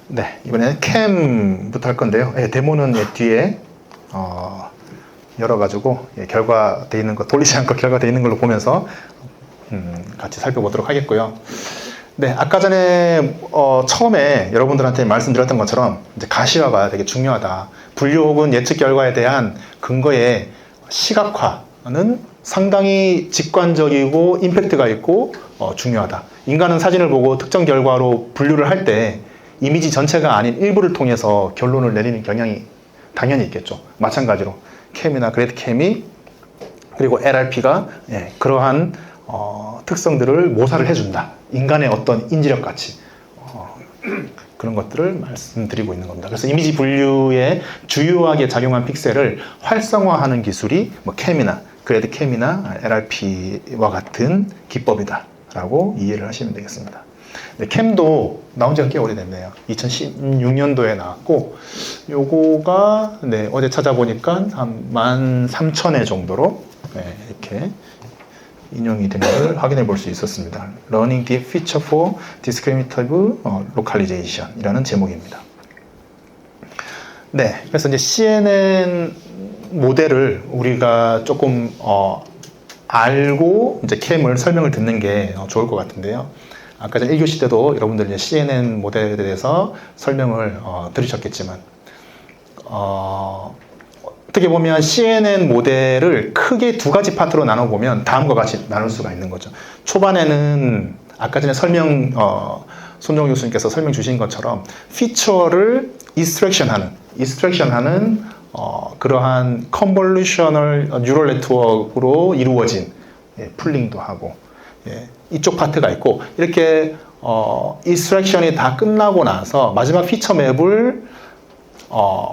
네, 이번에는 캠부터 할 건데요. 예, 데모는 뒤에 열어가지고 결과 돼 있는 거 돌리지 않고 결과 돼 있는 걸로 보면서 같이 살펴보도록 하겠고요. 네, 아까 전에 처음에 여러분들한테 말씀드렸던 것처럼 이제 가시화가 되게 중요하다. 분류 혹은 예측 결과에 대한 근거의 시각화는 상당히 직관적이고 임팩트가 있고 중요하다. 인간은 사진을 보고 특정 결과로 분류를 할 때 이미지 전체가 아닌 일부를 통해서 결론을 내리는 경향이 당연히 있겠죠. 마찬가지로 캠이나 그래드 캠이 그리고 LRP가 그러한 특성들을 모사를 해준다. 인간의 어떤 인지력 같이 그런 것들을 말씀드리고 있는 겁니다. 그래서 이미지 분류에 주요하게 작용한 픽셀을 활성화하는 기술이 뭐 캠이나 그래드 캠이나 LRP와 같은 기법이다 라고 이해를 하시면 되겠습니다. 네, 캠도 나온 지가 꽤 오래됐네요. 2016년도에 나왔고 요거가 어제 찾아보니까 한 13,000회 정도로 이렇게 인용이 된 것을 확인해 볼 수 있었습니다. Learning Deep Feature for Discriminative Localization 이라는 제목입니다. 네, 그래서 이제 CNN 모델을 우리가 조금 알고 이제 캠을 설명을 듣는 게 좋을 것 같은데요. 아까 전 1교시 때도 여러분들 이제 CNN 모델에 대해서 설명을 들으셨겠지만 어떻게 보면 CNN 모델을 크게 두 가지 파트로 나눠보면 다음과 같이 나눌 수가 있는 거죠. 초반에는 아까 전에 손정우 교수님께서 설명 주신 것처럼 피처를 익스트랙션하는 그러한 컨볼루셔널 뉴럴 네트워크로 이루어진 풀링도 하고 이쪽 파트가 있고 이렇게 익스트랙션이 다 끝나고 나서 마지막 피처 맵을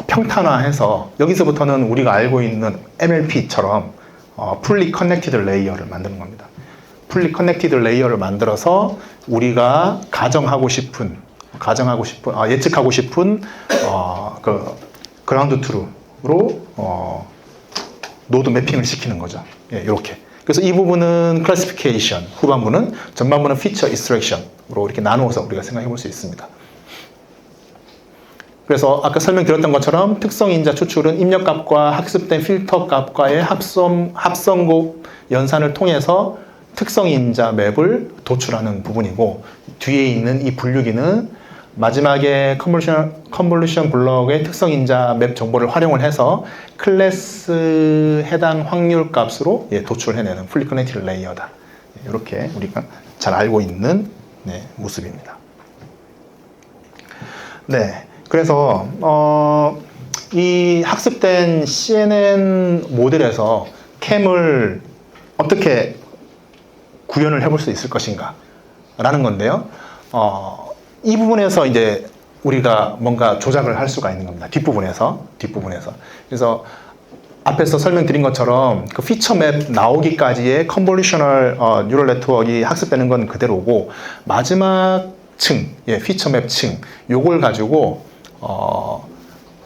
평탄화해서 여기서부터는 우리가 알고 있는 MLP처럼 풀리 커넥티드 레이어를 만드는 겁니다. 풀리 커넥티드 레이어를 만들어서 우리가 예측하고 싶은 그 그라운드 트루로 노드 매핑을 시키는 거죠. 이렇게. 그래서 이 부분은 클래시피케이션, 후반부는, 전반부는 피처 익스트랙션으로 이렇게 나누어서 우리가 생각해 볼 수 있습니다. 그래서 아까 설명드렸던 것처럼 특성인자 추출은 입력값과 학습된 필터 값과의 합성곱 연산을 통해서 특성인자 맵을 도출하는 부분이고, 뒤에 있는 이 분류기는 마지막에 컨볼루션 블럭의 특성인자 맵 정보를 활용을 해서 클래스 해당 확률 값으로 도출해내는 풀리 커넥티드 레이어다. 이렇게 우리가 잘 알고 있는 모습입니다. 네, 그래서 이 학습된 CNN 모델에서 캠을 어떻게 구현을 해볼 수 있을 것인가 라는 건데요. 이 부분에서 이제 우리가 뭔가 조작을 할 수가 있는 겁니다. 뒷부분에서. 그래서 앞에서 설명드린 것처럼 그 피처 맵 나오기까지의 컨볼루셔널 뉴럴 네트워크가 학습되는 건 그대로고, 마지막 층, 피처 맵 층, 요걸 가지고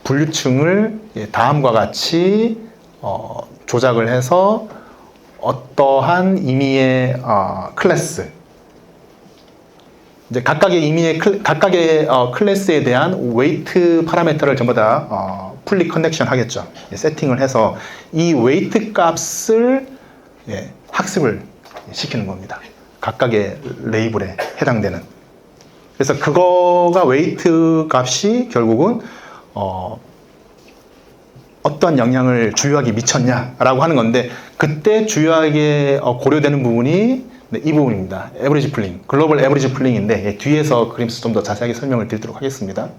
분류층을 다음과 같이 조작을 해서 어떠한 임의의 클래스, 이제 각각의 클래스에 대한 웨이트 파라미터를 전부 다 풀리 커넥션 하겠죠. 세팅을 해서 이 웨이트 값을 학습을 시키는 겁니다. 각각의 레이블에 해당되는. 그래서 그거가 웨이트 값이 결국은 어떤 영향을 주요하게 미쳤냐라고 하는 건데, 그때 주요하게 고려되는 부분이 이 부분입니다. 에버리지 풀링, 글로벌 에버리지 풀링인데 뒤에서 그림에서 좀 더 자세하게 설명을 드리도록 하겠습니다.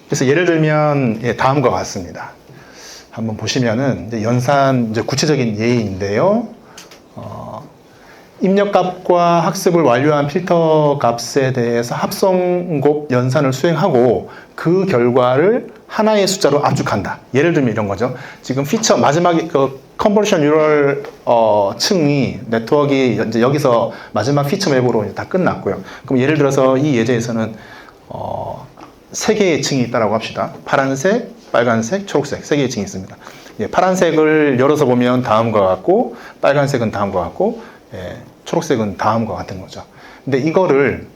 그래서 예를 들면 다음과 같습니다. 한번 보시면은 연산 구체적인 예인데요. 입력값과 학습을 완료한 필터 값에 대해서 합성곱 연산을 수행하고 그 결과를 하나의 숫자로 압축한다. 예를 들면 이런 거죠. 지금 피처 마지막에 그 컨볼루션 뉴럴 층이 네트워크가 이제 여기서 마지막 피처 맵으로 다 끝났고요. 그럼 예를 들어서 이 예제에서는 3개의 층이 있다라고 합시다. 파란색, 빨간색, 초록색 3개의 층이 있습니다. 파란색을 열어서 보면 다음과 같고, 빨간색은 다음과 같고, 초록색은 다음과 같은 거죠. 근데 이거를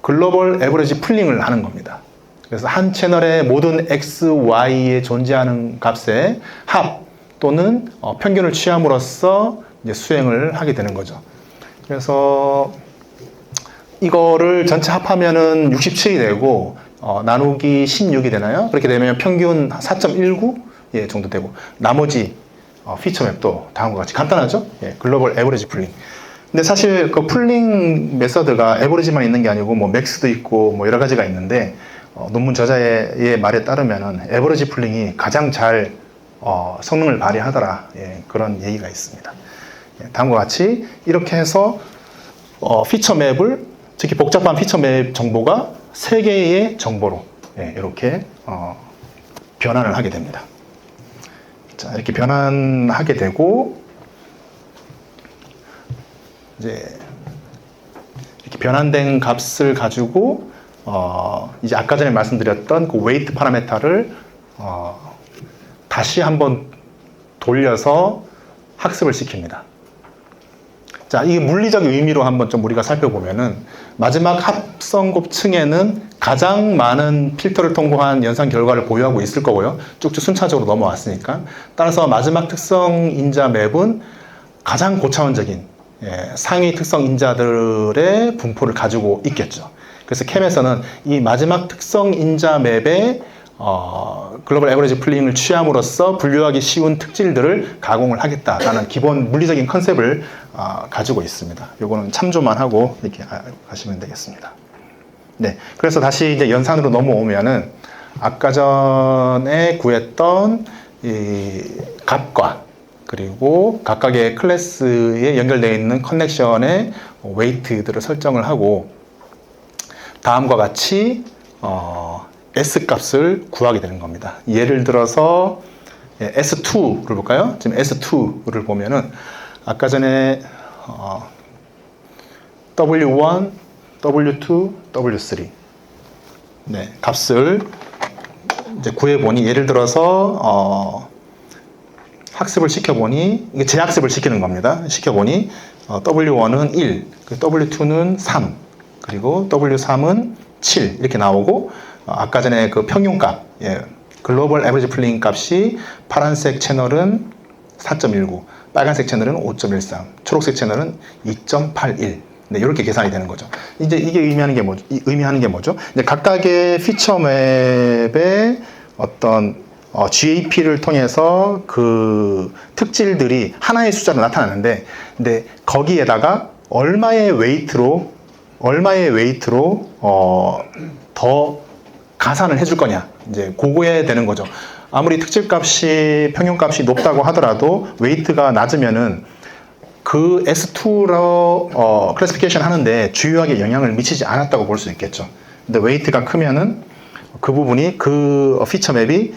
글로벌 에버리지 풀링을 하는 겁니다. 그래서 한 채널의 모든 x, y에 존재하는 값의 합 또는 평균을 취함으로써 이제 수행을 하게 되는 거죠. 그래서 이거를 전체 합하면은 67이 되고 나누기 16이 되나요? 그렇게 되면 평균 4.19 예, 정도 되고 나머지 피처 맵도 다음과 같이 간단하죠? 예, 글로벌 에버리지 풀링. 근데 사실 그 풀링 메서드가 에버리지만 있는 게 아니고 뭐 맥스도 있고 뭐 여러 가지가 있는데 논문 저자의 말에 따르면은 에버리지 풀링이 가장 잘 성능을 발휘하더라. 예, 그런 얘기가 있습니다. 예, 다음과 같이 이렇게 해서 피처 맵을 특히 복잡한 피처 맵 정보가 3개의 정보로 예, 이렇게 변환을 하게 됩니다. 자, 이렇게 변환하게 되고 이제 이렇게 변환된 값을 가지고 이제 아까 전에 말씀드렸던 그 웨이트 파라메타를 다시 한번 돌려서 학습을 시킵니다. 자, 이 물리적 의미로 한번 좀 우리가 살펴보면은 마지막 합성 곱층에는 가장 많은 필터를 통과한 연산 결과를 보유하고 있을 거고요. 쭉쭉 순차적으로 넘어왔으니까. 따라서 마지막 특성 인자 맵은 가장 고차원적인 상위 특성 인자들의 분포를 가지고 있겠죠. 그래서 캠에서는 이 마지막 특성 인자 맵에 글로벌 에버리지 풀링을 취함으로써 분류하기 쉬운 특질들을 가공을 하겠다라는 기본 물리적인 컨셉을 가지고 있습니다. 요거는 참조만 하고 이렇게 가시면 되겠습니다. 네, 그래서 다시 이제 연산으로 넘어오면은 아까 전에 구했던 이 값과 그리고 각각의 클래스에 연결되어 있는 커넥션의 웨이트들을 설정을 하고 다음과 같이 S 값을 구하게 되는 겁니다. 예를 들어서 S2를 볼까요? 지금 S2를 보면은 아까 전에 W1, W2, W3 네, 값을 이제 구해보니 예를 들어서 학습을 시켜보니 이게 재학습을 시키는 겁니다. 시켜보니 W1은 1, W2는 3, 그리고 W3은 7 이렇게 나오고 아까 전에 그 평균값 글로벌 에버리지 풀링 값이 파란색 채널은 4.19, 빨간색 채널은 5.13, 초록색 채널은 2.81 네, 이렇게 계산이 되는 거죠. 이제 이게 의미하는 게 뭐죠? 이제 각각의 피처 맵의 어떤 GAP를 통해서 그 특질들이 하나의 숫자로 나타나는데, 근데 거기에다가 얼마의 웨이트로 더 가산을 해줄 거냐, 이제 그거에 되는 거죠. 아무리 특질값이 평균값이 높다고 하더라도 웨이트가 낮으면은 그 S2로 클래시피케이션 하는데 주요하게 영향을 미치지 않았다고 볼 수 있겠죠. 근데 웨이트가 크면은 그 부분이 그 피처 맵이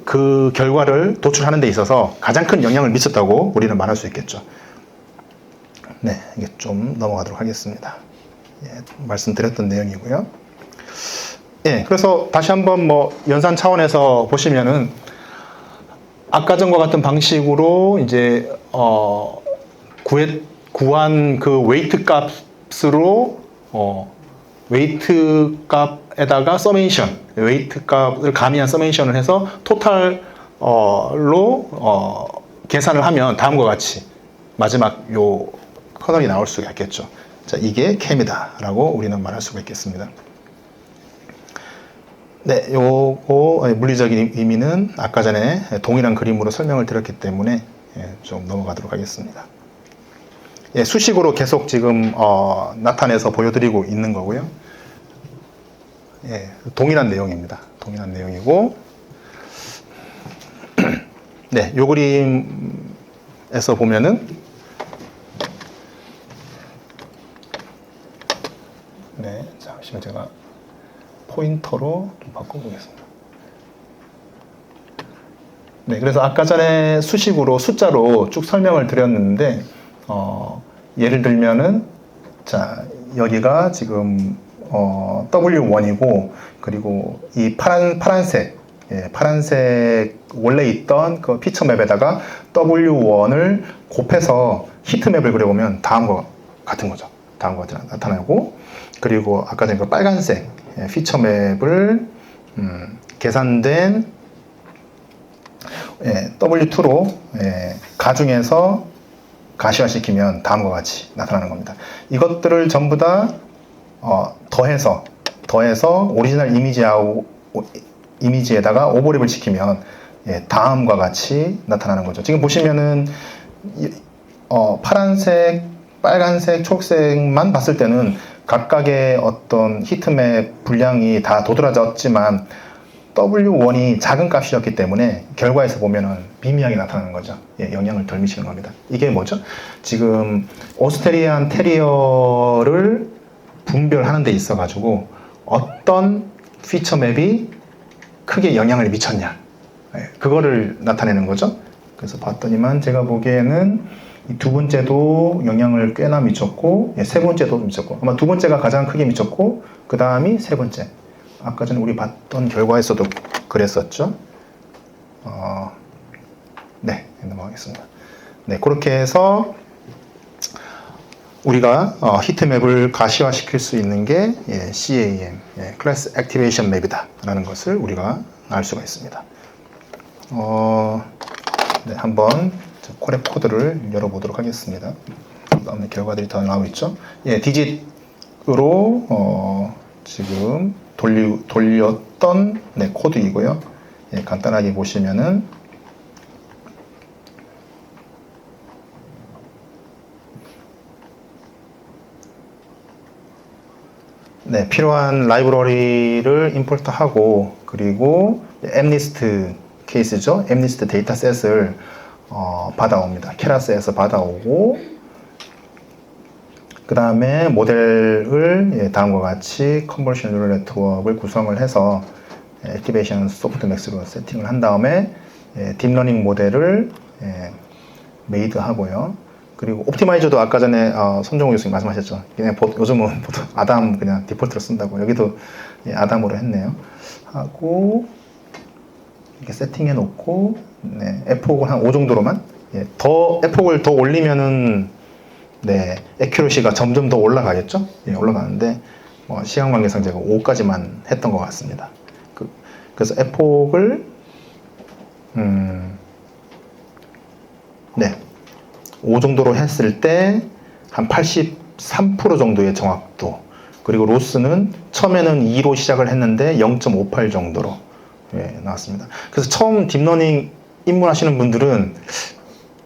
그 결과를 도출하는 데 있어서 가장 큰 영향을 미쳤다고 우리는 말할 수 있겠죠. 네, 이게 좀 넘어가도록 하겠습니다. 예, 말씀드렸던 내용이고요. 예, 그래서 다시 한번 뭐 연산 차원에서 보시면은 아까 전과 같은 방식으로 이제 구한 그 웨이트 값으로 웨이트 값에다가 서메이션, 웨이트 값을 가미한 서메이션을 해서 토탈로 계산을 하면 다음과 같이 마지막 요 커널이 나올 수가 있겠죠. 자, 이게 캠이다라고 우리는 말할 수가 있겠습니다. 네, 요거 물리적인 의미는 아까 전에 동일한 그림으로 설명을 드렸기 때문에 좀 넘어가도록 하겠습니다. 예, 수식으로 계속 지금 나타내서 보여드리고 있는 거고요. 예, 동일한 내용입니다. 동일한 내용이고, 네, 요 그림에서 보면은 네, 잠시만 제가 포인터로 좀 바꿔보겠습니다. 네, 그래서 아까 전에 수식으로 숫자로 쭉 설명을 드렸는데 예를 들면은 자, 여기가 지금 W1이고 그리고 이 파란색 파란색 원래 있던 그 피처 맵에다가 W1을 곱해서 히트맵을 그려보면 다음과 같은 거죠. 다음과 같이 나타나고, 그리고 아까 전에 그 빨간색 피처맵을 계산된 W2로 가중해서 가시화시키면 다음과 같이 나타나는 겁니다. 이것들을 전부 다 더해서 오리지널 이미지에다가 오버랩을 시키면 다음과 같이 나타나는 거죠. 지금 보시면은 파란색, 빨간색, 초록색만 봤을 때는 각각의 어떤 히트맵 분량이 다 도드라졌지만 W1이 작은 값이었기 때문에 결과에서 보면은 미미하게 나타나는 거죠. 영향을 덜 미치는 겁니다. 이게 뭐죠? 지금 오스트리안 테리어를 분별하는 데 있어 가지고 어떤 피처 맵이 크게 영향을 미쳤냐, 그거를 나타내는 거죠. 그래서 봤더니만 제가 보기에는 이 두 번째도 영향을 꽤나 미쳤고, 세 번째도 미쳤고, 아마 두 번째가 가장 크게 미쳤고, 그 다음이 세 번째. 아까 전에 우리 봤던 결과에서도 그랬었죠. 네, 넘어가겠습니다. 네, 그렇게 해서 우리가 히트맵을 가시화시킬 수 있는 게 CAM, Class Activation Map이다 라는 것을 우리가 알 수가 있습니다. 네, 한번 콜앱 코드를 열어보도록 하겠습니다. 그 다음에 결과들이 다 나오고 있죠. 디짓으로 지금 돌렸던 코드이고요. 간단하게 보시면은 필요한 라이브러리를 임포트하고, 그리고 엠리스트 케이스죠. 엠리스트 데이터셋을 받아옵니다. 케라스에서 받아오고, 그 다음에 모델을 다음과 같이 컨볼션 뉴럴 네트워크를 구성을 해서 액티베이션 소프트맥스로 세팅을 한 다음에 딥러닝 모델을 메이드 하고요. 그리고 옵티마이저도 아까 전에 손정우 교수님 말씀하셨죠. 그냥 요즘은 아담 그냥 디폴트로 쓴다고. 여기도 아담으로 했네요. 하고 이렇게 세팅해 놓고, 에폭을 한 5 정도로만, 더 에폭을 더 올리면은 에큐러시가 점점 더 올라가겠죠. 올라가는데 시간 관계상 제가 5까지만 했던 것 같습니다. 그래서 에폭을 5 정도로 했을 때 한 83% 정도의 정확도, 그리고 로스는 처음에는 2로 시작을 했는데 0.58 정도로 나왔습니다. 그래서 처음 딥러닝 입문하시는 분들은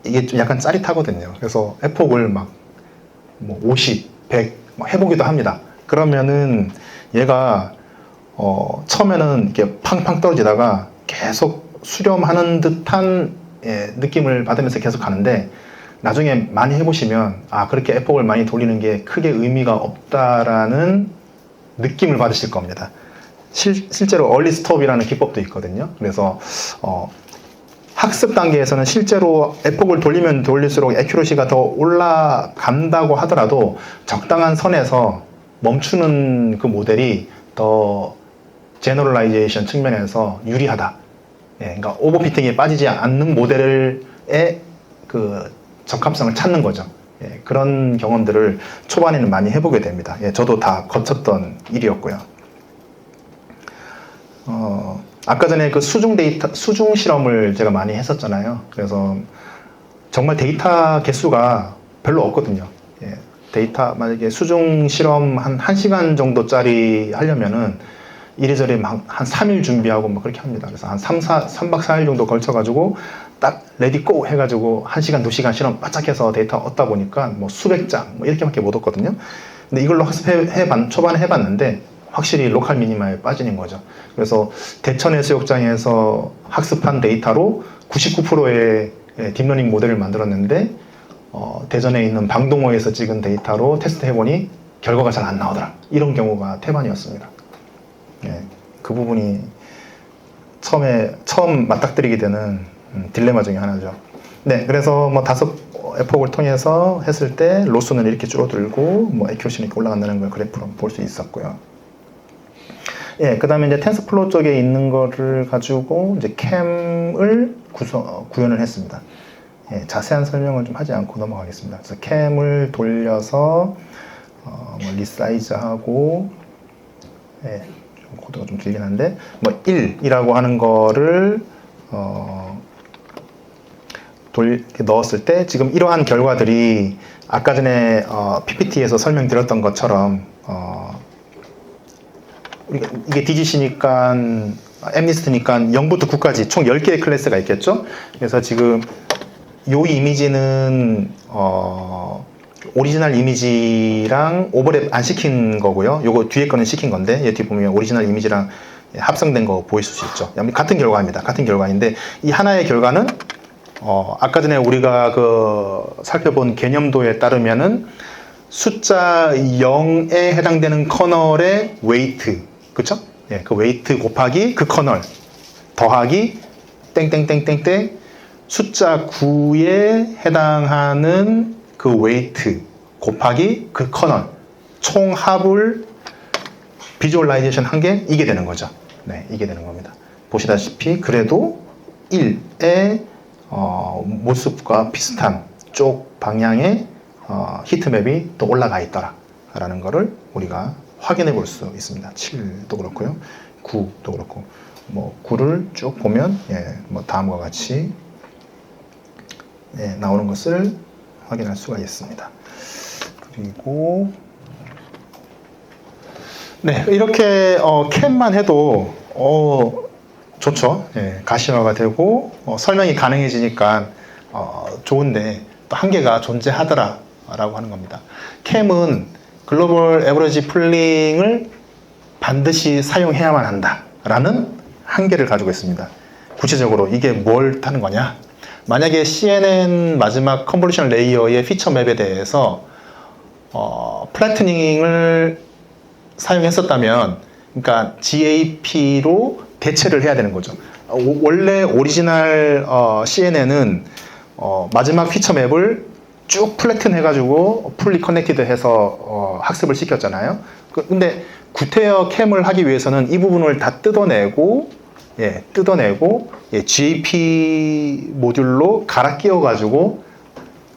이게 좀 약간 짜릿하거든요. 그래서 에폭을 막 50, 100 해보기도 합니다. 그러면은 얘가 처음에는 이렇게 팡팡 떨어지다가 계속 수렴하는 듯한 느낌을 받으면서 계속 가는데, 나중에 많이 해보시면 그렇게 에폭을 많이 돌리는 게 크게 의미가 없다라는 느낌을 받으실 겁니다. 실제로 얼리 스톱이라는 기법도 있거든요. 그래서 학습 단계에서는 실제로 에폭을 돌리면 돌릴수록 에큐러시가 더 올라간다고 하더라도 적당한 선에서 멈추는 그 모델이 더 제너럴라이제이션 측면에서 유리하다. 그러니까 오버피팅에 빠지지 않는 모델의 그 적합성을 찾는 거죠. 그런 경험들을 초반에는 많이 해보게 됩니다. 저도 다 거쳤던 일이었고요. 아까 전에 그 수중 실험을 제가 많이 했었잖아요. 그래서 정말 데이터 개수가 별로 없거든요. 만약에 수중 실험 한 1시간 정도짜리 하려면은 이래저래 막 한 3일 준비하고 막 그렇게 합니다. 그래서 한 3박 4일 정도 걸쳐가지고 딱 레디 고 해가지고 1시간, 2시간 실험 바짝 해서 데이터 얻다 보니까 수백 장 이렇게밖에 못 얻거든요. 근데 이걸로 초반에 해봤는데 확실히 로컬 미니마에 빠지는 거죠. 그래서 대천 해수욕장에서 학습한 데이터로 99%의 딥러닝 모델을 만들었는데 대전에 있는 방동호에서 찍은 데이터로 테스트 해보니 결과가 잘 안 나오더라. 이런 경우가 태반이었습니다. 그 부분이 처음 맞닥뜨리게 되는 딜레마 중에 하나죠. 그래서 5 에폭을 통해서 했을 때 로스는 이렇게 줄어들고 에큐러시는 이렇게 올라간다는 걸 그래프로 볼 수 있었고요. 그 다음에 이제 텐서플로우 쪽에 있는 거를 가지고 이제 캠을 구현을 했습니다. 예, 자세한 설명을 좀 하지 않고 넘어가겠습니다. 그래서 캠을 돌려서 뭐 리사이즈하고, 예, 좀 코드가 좀 길긴 한데 뭐 1이라고 하는 거를 이렇게 넣었을 때 지금 이러한 결과들이 아까 전에 PPT에서 설명드렸던 것처럼 이게 DGC니까 엠니스트니까 0부터 9까지 총 10개의 클래스가 있겠죠. 그래서 지금 요 이미지는 오리지널 이미지랑 오버랩 안 시킨 거고요. 요거 뒤에 거는 시킨 건데 여기 보면 오리지널 이미지랑 합성된 거 보이실 수 있죠. 같은 결과입니다. 같은 결과인데 이 하나의 결과는 아까 전에 우리가 살펴본 개념도에 따르면은 숫자 0에 해당되는 커널의 웨이트, 그쵸? 예, 그 웨이트 곱하기 그 커널 더하기 땡땡땡땡땡 숫자 9에 해당하는 그 웨이트 곱하기 그 커널 총 합을 비주얼라이제이션 한 게 이게 되는 거죠. 네, 이게 되는 겁니다. 보시다시피 그래도 1의 모습과 비슷한 쪽 방향의 히트맵이 또 올라가 있더라 라는 거를 우리가 확인해 볼 수 있습니다. 7도 그렇고요, 9도 그렇고, 뭐 9를 쭉 보면 뭐 다음과 같이 나오는 것을 확인할 수가 있습니다. 그리고 이렇게 캠만 해도 좋죠. 가시화가 되고 설명이 가능해지니까 좋은데 또 한계가 존재하더라 라고 하는 겁니다. 캠은 글로벌 에버리지 풀링을 반드시 사용해야만 한다 라는 한계를 가지고 있습니다. 구체적으로 이게 뭘 하는 거냐, 만약에 CNN 마지막 컨볼루션 레이어의 피처 맵에 대해서 플래트닝을 사용했었다면, 그러니까 GAP로 대체를 해야 되는 거죠. 원래 오리지널 CNN은 마지막 피처 맵을 쭉 플래튼 해가지고 풀리 커넥티드 해서 학습을 시켰잖아요. 근데 구테어 캠을 하기 위해서는 이 부분을 다 뜯어내고 GAP 모듈로 갈아 끼워가지고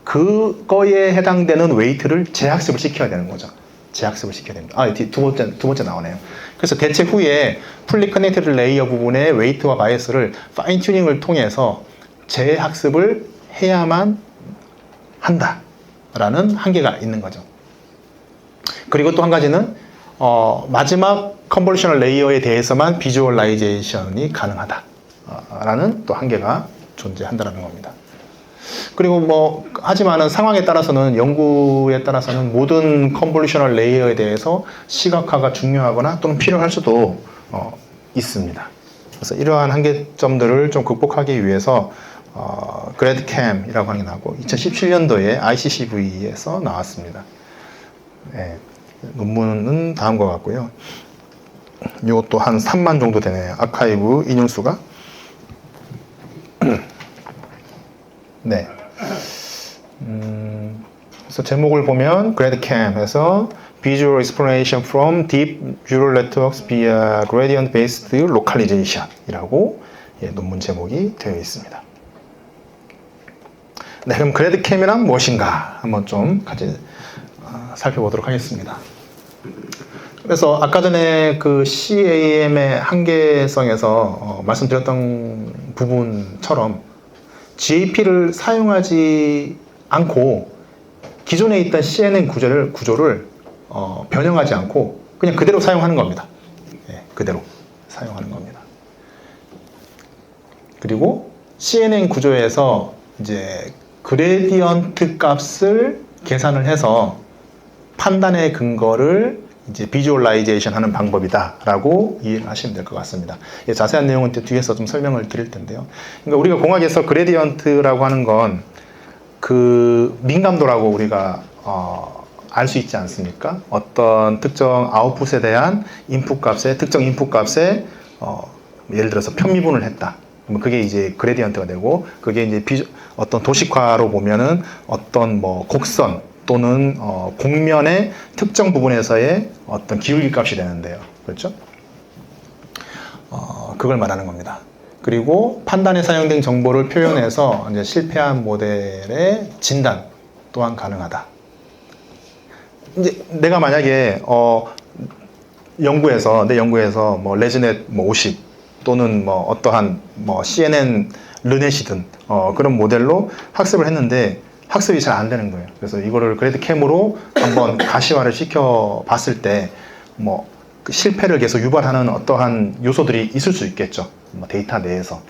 그거에 해당되는 웨이트를 재학습을 시켜야 되는 거죠. 재학습을 시켜야 됩니다. 두 번째 나오네요. 그래서 대체 후에 풀리 커넥티드 레이어 부분의 웨이트와 바이어스를 파인 튜닝을 통해서 재학습을 해야만 한다라는 한계가 있는 거죠. 그리고 또 한 가지는 마지막 컨볼루셔널 레이어에 대해서만 비주얼라이제이션이 가능하다라는 또 한계가 존재한다는 겁니다. 그리고 하지만은 상황에 따라서는, 연구에 따라서는 모든 컨볼루셔널 레이어에 대해서 시각화가 중요하거나 또는 필요할 수도 있습니다. 그래서 이러한 한계점들을 좀 극복하기 위해서 그래드캠이라고 하는 게 나오고 2017년도에 ICCV에서 나왔습니다. 논문은 다음과 같고요. 이것도 한 3만 정도 되네요. 아카이브 인용수가. 그래서 제목을 보면 GradCam에서 Visual Explanation from Deep Neural Networks via Gradient Based Localization 이라고 논문 제목이 되어 있습니다. 그럼 GradCam이란 무엇인가 한번 좀 같이 살펴보도록 하겠습니다. 그래서 아까 전에 그 CAM의 한계성에서 말씀드렸던 부분처럼 GAP를 사용하지 않고 기존에 있던 CNN 구조를 변형하지 않고 그냥 그대로 사용하는 겁니다. 그대로 사용하는 겁니다. 그리고 CNN 구조에서 이제 그레디언트 값을 계산을 해서 판단의 근거를 이제 비주얼라이제이션 하는 방법이다라고 이해를 하시면 될 것 같습니다. 자세한 내용은 뒤에서 좀 설명을 드릴 텐데요. 그러니까 우리가 공학에서 그레디언트라고 하는 건 그 민감도라고 우리가 알 수 있지 않습니까? 어떤 특정 아웃풋에 대한 인풋 값에 특정 인풋 값에 예를 들어서 편미분을 했다. 그러면 그게 이제 그레디언트가 되고, 그게 이제 어떤 도식화로 보면은 어떤 곡선 또는 곡면의 특정 부분에서의 어떤 기울기 값이 되는데요. 그렇죠? 그걸 말하는 겁니다. 그리고 판단에 사용된 정보를 표현해서 이제 실패한 모델의 진단 또한 가능하다. 이제 내가 만약에 내 연구에서 뭐 레즈넷 뭐 50 또는 뭐 어떠한 뭐 CNN 르넷이든 그런 모델로 학습을 했는데 학습이 잘 안 되는 거예요. 그래서 이거를 그래드 캠으로 한번 가시화를 시켜 봤을 때 뭐 그 실패를 계속 유발하는 어떠한 요소들이 있을 수 있겠죠. 뭐 데이터 내에서.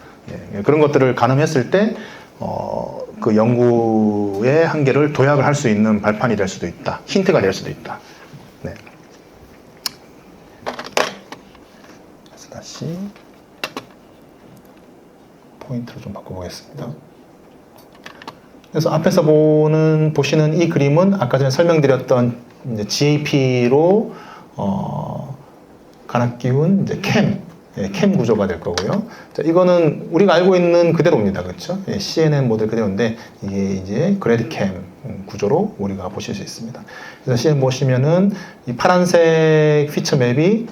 예, 그런 것들을 가늠했을 때 그 연구의 한계를 도약을 할 수 있는 발판이 될 수도 있다. 힌트가 될 수도 있다. 네. 그래서 다시 포인트를 좀 바꿔보겠습니다. 그래서 앞에서 보시는 이 그림은 아까 전에 설명드렸던 이제 GAP로 간합 기운 이제 캠 구조가 될 거고요. 자, 이거는 우리가 알고 있는 그대로입니다. 그렇죠? 예, CNN 모델 그대로인데 이게 이제 그래드 캠 구조로 우리가 보실 수 있습니다. 그래서 CNN 보시면은 이 파란색 피처 맵이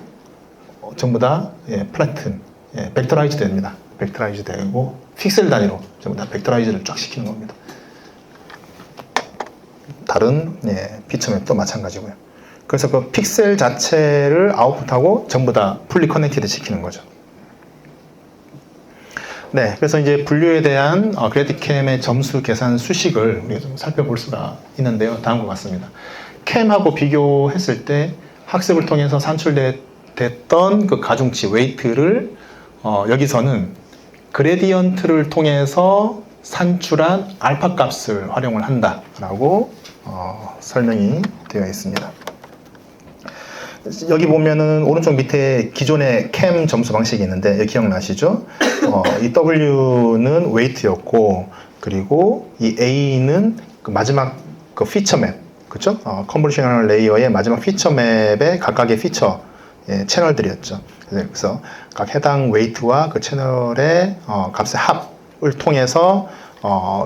전부 다 플래튼, 벡터라이즈 됩니다. 벡터라이즈 되고 픽셀 단위로 전부 다 벡터라이즈를 쫙 시키는 겁니다. 다른 피처 맵도 마찬가지고요. 그래서 그 픽셀 자체를 아웃풋하고 전부 다 풀리 커넥티드 시키는 거죠. 네, 그래서 이제 분류에 대한 그래디캠의 점수 계산 수식을 우리가 좀 살펴볼 수가 있는데요. 다음과 같습니다. 캠하고 비교했을 때 학습을 통해서 산출됐던 그 가중치, 웨이트를 여기서는 그레디언트를 통해서 산출한 알파 값을 활용을 한다라고 설명이 되어 있습니다. 여기 보면은 오른쪽 밑에 기존의 캠 점수 방식이 있는데 여기 기억나시죠? 이 W는 웨이트였고 그리고 이 A는 그 마지막 그 피처 맵, 그렇죠? 컨볼루셔널 레이어의 마지막 피처 맵의 각각의 피처 채널들이었죠. 그래서 각 해당 웨이트와 그 채널의 값의 합을 통해서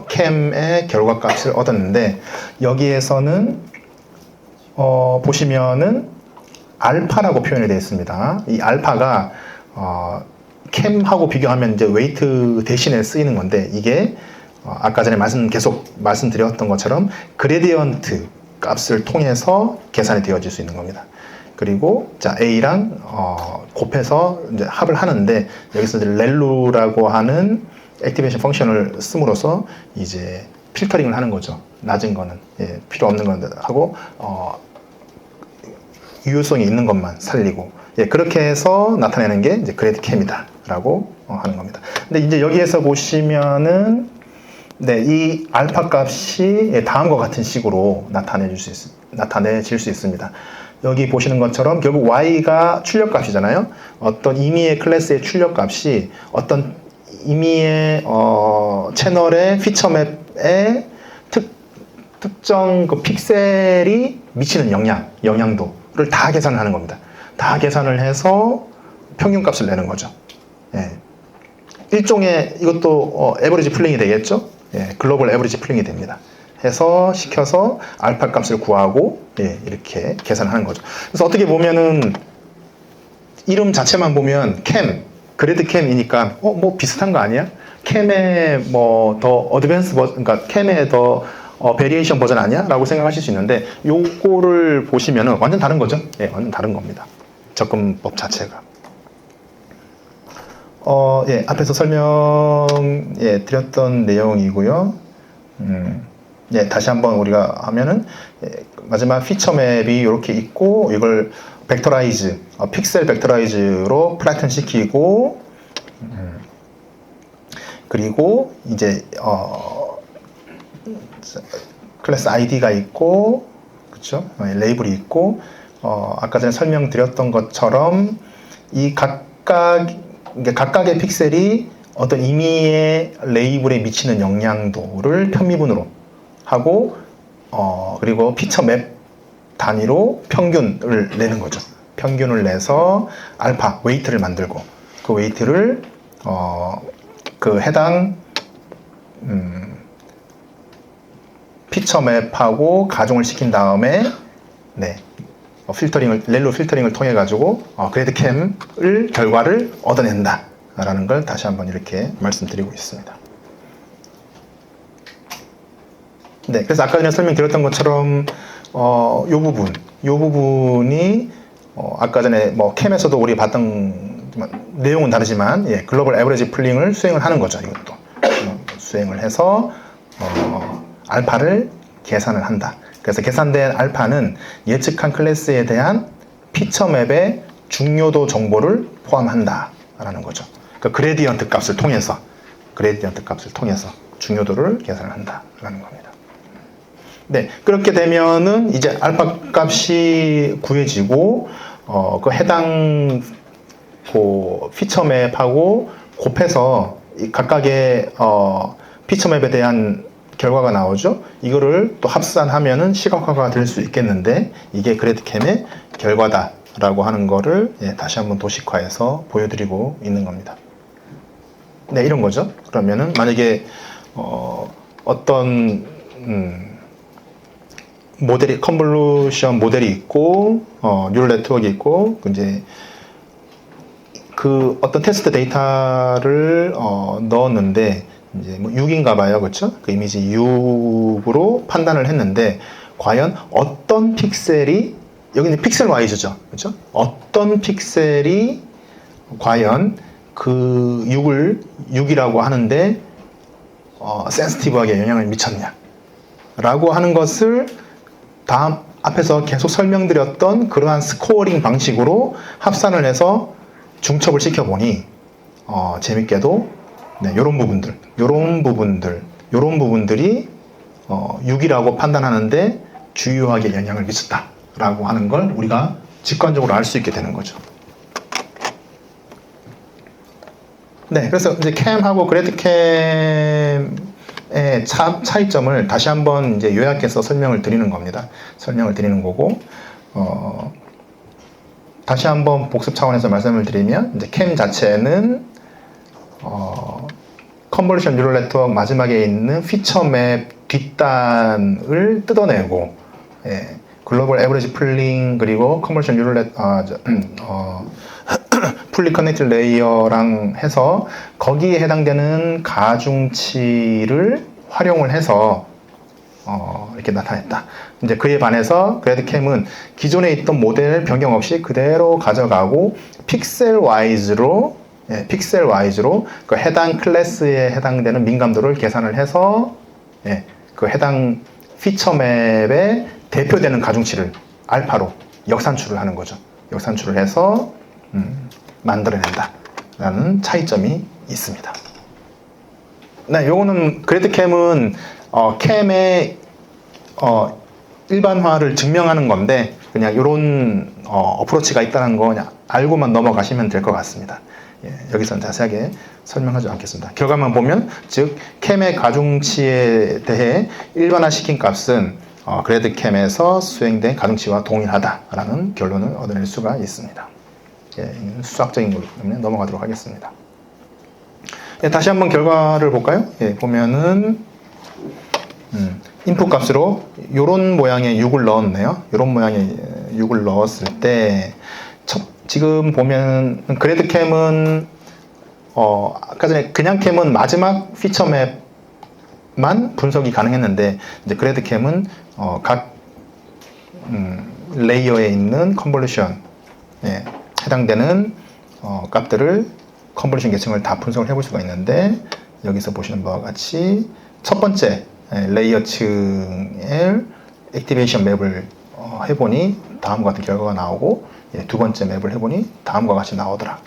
캠의 결과 값을 얻었는데 여기에서는 보시면은 알파라고 표현이 되어 있습니다. 이 알파가 캠하고 비교하면 이제 웨이트 대신에 쓰이는 건데 이게 아까 전에 계속 말씀드렸던 것처럼 그레디언트 값을 통해서 계산이 되어질 수 있는 겁니다. 그리고 자 A랑 곱해서 이제 합을 하는데 여기서 이제 렐루라고 하는 액티베이션 펑션을 씀으로써 이제 필터링을 하는 거죠. 낮은 거는 필요 없는 건 하고 유효성이 있는 것만 살리고 그렇게 해서 나타내는 게 이제 그레이드 캠이다라고 하는 겁니다. 근데 이제 여기에서 보시면은 이 알파 값이 다음과 같은 식으로 나타내질 수 있습니다. 여기 보시는 것처럼 결국 y가 출력값이잖아요. 어떤 임의의 클래스의 출력값이 어떤 임의의 채널의 피처맵에 특정 그 픽셀이 미치는 영향도를 다 계산을 하는 겁니다. 다 계산을 해서 평균값을 내는 거죠. 일종의 이것도 에버리지 플링이 되겠죠. 글로벌 에버리지 플링이 됩니다. 해서 시켜서 알파 값을 구하고 이렇게 계산을 하는 거죠. 그래서 어떻게 보면은 이름 자체만 보면 캠, 그래드 캠이니까 뭐 비슷한 거 아니야? 캠의 뭐 더 어드밴스 버전, 그러니까 캠의 더 베리에이션 버전 아니야? 라고 생각하실 수 있는데 요거를 보시면은 완전 다른 거죠. 완전 다른 겁니다. 접근법 자체가. 앞에서 설명 드렸던 내용이고요. 다시 한번 우리가 하면은 마지막 피처 맵이 이렇게 있고 이걸 벡터라이즈, 픽셀 벡터라이즈로 플래튼 시키고 그리고 이제 클래스 아이디가 있고 그렇죠? 레이블이 있고 아까 전에 설명드렸던 것처럼 이 각각의 픽셀이 어떤 임의의 레이블에 미치는 영향도를 편미분으로 하고 그리고 피처 맵 단위로 평균을 내는 거죠. 평균을 내서 알파 웨이트를 만들고 그 웨이트를 그 해당 피처 맵하고 가중을 시킨 다음에 렐로 필터링을 통해 가지고 그래드 캠을 결과를 얻어낸다 라는 걸 다시 한번 이렇게 말씀드리고 있습니다. 네, 그래서 아까 전에 설명드렸던 것처럼 요 부분이 아까 전에 뭐 캠에서도 우리 봤던 내용은 다르지만 글로벌 에버리지 풀링을 수행을 하는 거죠. 이것도 수행을 해서 알파를 계산을 한다. 그래서 계산된 알파는 예측한 클래스에 대한 피처 맵의 중요도 정보를 포함한다 라는 거죠. 그러니까 그레디언트 값을 통해서 중요도를 계산을 한다 라는 겁니다. 네, 그렇게 되면은 이제 알파 값이 구해지고 그 해당 피처 맵하고 곱해서 각각의 피처 맵에 대한 결과가 나오죠. 이거를 또 합산하면은 시각화가 될 수 있겠는데 이게 그래드캠의 결과다라고 하는 거를 다시 한번 도식화해서 보여드리고 있는 겁니다. 네, 이런 거죠. 그러면은 만약에 어떤 모델이 컨볼루션 모델이 있고 뉴럴 네트워크가 있고 이제 그 어떤 테스트 데이터를 넣었는데 이제 뭐 6인가 봐요. 그렇죠? 그 이미지 6으로 판단을 했는데 과연 어떤 픽셀이 여기는 픽셀 와이즈죠. 그렇죠? 어떤 픽셀이 과연 그 6이라고 하는데 센시티브하게 영향을 미쳤냐 라고 하는 것을 다음 앞에서 계속 설명드렸던 그러한 스코어링 방식으로 합산을 해서 중첩을 시켜보니 재밌게도 이런 부분들이 6이라고 판단하는데 주요하게 영향을 미쳤다라고 하는 걸 우리가 직관적으로 알 수 있게 되는 거죠. 네, 그래서 이제 캠하고 그래드캠의 차이점을 다시 한번 이제 요약해서 설명을 드리는 겁니다. 설명을 드리는 거고, 다시 한번 복습 차원에서 말씀을 드리면, 이제 캠 자체는, 컨볼루션 뉴럴 네트워크 마지막에 있는 피처 맵 뒷단을 뜯어내고, 글로벌 에버리지 풀링, 그리고 컨볼루션 뉴럴 풀리 커넥트 레이어랑 해서 거기에 해당되는 가중치를 활용을 해서 이렇게 나타냈다. 이제 그에 반해서 그래드캠은 기존에 있던 모델 변경 없이 그대로 가져가고 픽셀 와이즈로 그 해당 클래스에 해당되는 민감도를 계산을 해서 그 해당 피처 맵에 대표되는 가중치를 알파로 역산출을 하는 거죠. 역산출을 해서 만들어낸다 라는 차이점이 있습니다. 네, 요거는 그래드캠은 캠의 일반화를 증명하는 건데 그냥 이런 어프로치가 있다는 거 그냥 알고만 넘어가시면 될 것 같습니다. 여기서는 자세하게 설명하지 않겠습니다. 결과만 보면 즉 캠의 가중치에 대해 일반화시킨 값은 그래드캠에서 수행된 가중치와 동일하다라는 결론을 얻어낼 수가 있습니다. 수학적인 거기 때문에 넘어가도록 하겠습니다. 다시 한번 결과를 볼까요? 보면은 인풋 값으로 이런 모양의 6을 넣었네요. 이런 모양의 6을 넣었을 때 지금 보면 그래드캠은 아까 전에 그냥 캠은 마지막 피처 맵만 분석이 가능했는데 이제 그래드캠은 각 레이어에 있는 컨볼루션 해당되는 값들을 컨볼루션 계층을 다 분석을 해볼 수가 있는데 여기서 보시는 바와 같이 첫 번째 레이어층의 액티베이션 맵을 해보니 다음과 같은 결과가 나오고 두 번째 맵을 해보니 다음과 같이 나오더라.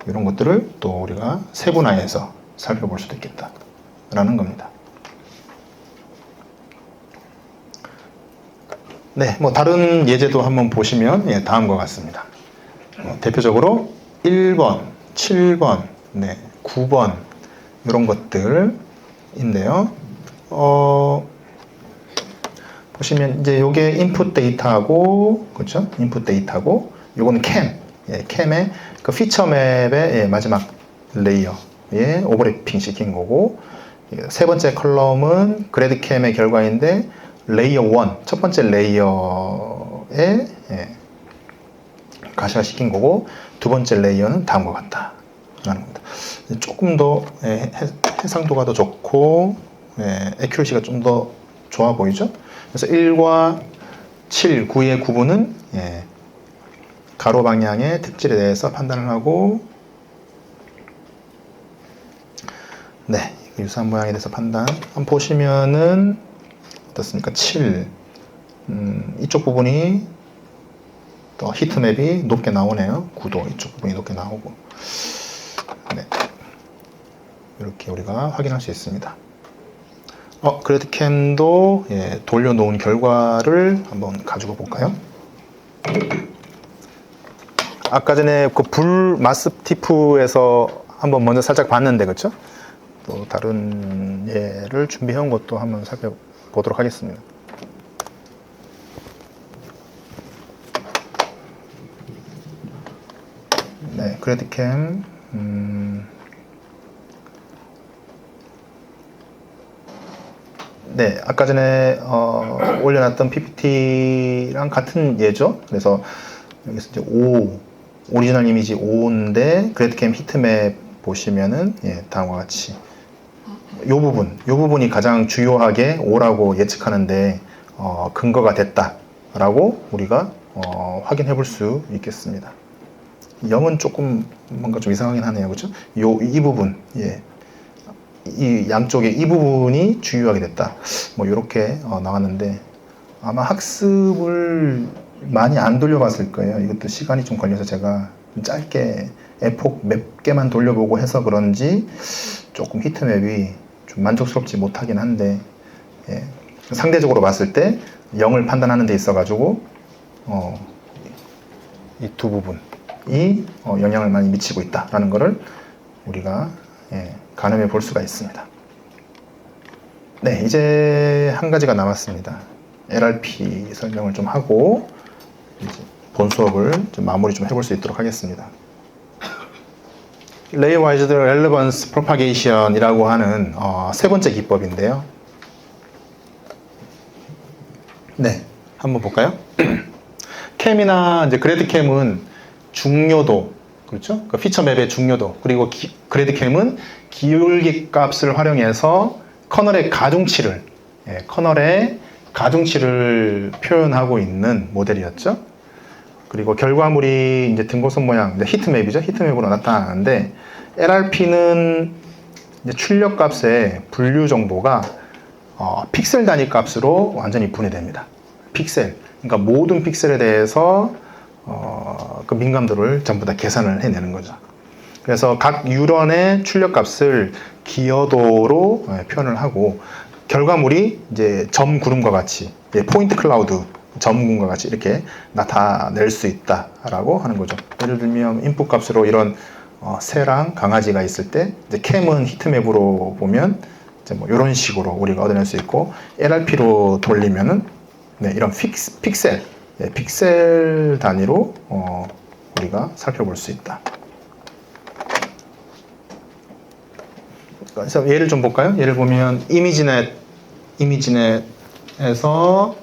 이런 것들을 또 우리가 세분화해서 살펴볼 수도 있겠다 라는 겁니다. 네, 뭐 다른 예제도 한번 보시면 다음과 같습니다. 대표적으로 1번, 7번, 9번 이런 것들인데요. 보시면 이제 요게 인풋 데이터하고 그렇죠? 인풋 데이터고 요거는 캠의 그 피처 맵의 마지막 레이어에 오버래핑 시킨 거고 세 번째 컬럼은 그래드캠의 결과인데 레이어 1, 첫 번째 레이어에 가시화 시킨 거고 두 번째 레이어는 다음과 같다 겁니다. 조금 더 해상도가 더 좋고 애큐러시가 좀 더 좋아 보이죠? 그래서 1과 7, 9의 구분은 가로 방향의 특질에 대해서 판단을 하고 유사한 모양에 대해서 판단. 한번 보시면은 어떻습니까? 7 이쪽 부분이 또 히트맵이 높게 나오네요. 9도 이쪽 부분이 높게 나오고 이렇게 우리가 확인할 수 있습니다. 그래드캠도 돌려놓은 결과를 한번 가지고 볼까요? 아까 전에 그 불 마스티프에서 한번 먼저 살짝 봤는데, 그렇죠? 또 다른 예를 준비해온 것도 한번 살펴보도록 하겠습니다. 그래드캠 아까 전에 올려놨던 PPT랑 같은 예죠. 그래서 여기서 이제 오리지널 이미지 5인데 그래드캠 히트맵 보시면은 다음과 같이 요 부분이 가장 주요하게 5라고 예측하는데 근거가 됐다라고 우리가 확인해 볼 수 있겠습니다. 0은 조금 뭔가 좀 이상하긴 하네요, 그렇죠? 이 부분, 이 양쪽에 이 부분이 주요하게 됐다. 뭐 이렇게 나왔는데 아마 학습을 많이 안 돌려봤을 거예요. 이것도 시간이 좀 걸려서 제가 짧게 에폭 몇 개만 돌려보고 해서 그런지 조금 히트맵이 좀 만족스럽지 못하긴 한데 상대적으로 봤을 때 0을 판단하는 데 있어 가지고 이 두 부분이 영향을 많이 미치고 있다라는 것을 우리가 가늠해 볼 수가 있습니다. 이제 한 가지가 남았습니다. LRP 설명을 좀 하고 이제 본 수업을 좀 마무리 좀 해볼 수 있도록 하겠습니다. 레이와이즈드 렐레번스 프로파게이션이라고 하는 세 번째 기법인데요. 한번 볼까요? 캠이나 이제 그래드캠은 중요도, 그렇죠? 그 피처맵의 중요도, 그리고 그래드캠은 기울기 값을 활용해서 커널의 가중치를 표현하고 있는 모델이었죠. 그리고 결과물이 이제 등고선 모양, 히트맵이죠. 히트맵으로 나타나는데 LRP는 이제 출력 값의 분류 정보가 픽셀 단위 값으로 완전히 분해됩니다. 픽셀, 그러니까 모든 픽셀에 대해서 그 민감도를 전부 다 계산을 해내는 거죠. 그래서 각 유런의 출력 값을 기여도로 표현을 하고 결과물이 이제 점 구름과 같이 포인트 클라우드 점군과 같이 이렇게 나타낼 수 있다라고 하는 거죠. 예를 들면 인풋 값으로 이런 새랑 강아지가 있을 때 이제 캠은 히트맵으로 보면 이제 뭐 이런 식으로 우리가 얻어낼 수 있고 LRP로 돌리면은 이런 픽셀 단위로 우리가 살펴볼 수 있다. 그래서 예를 좀 볼까요? 예를 보면 이미지넷에서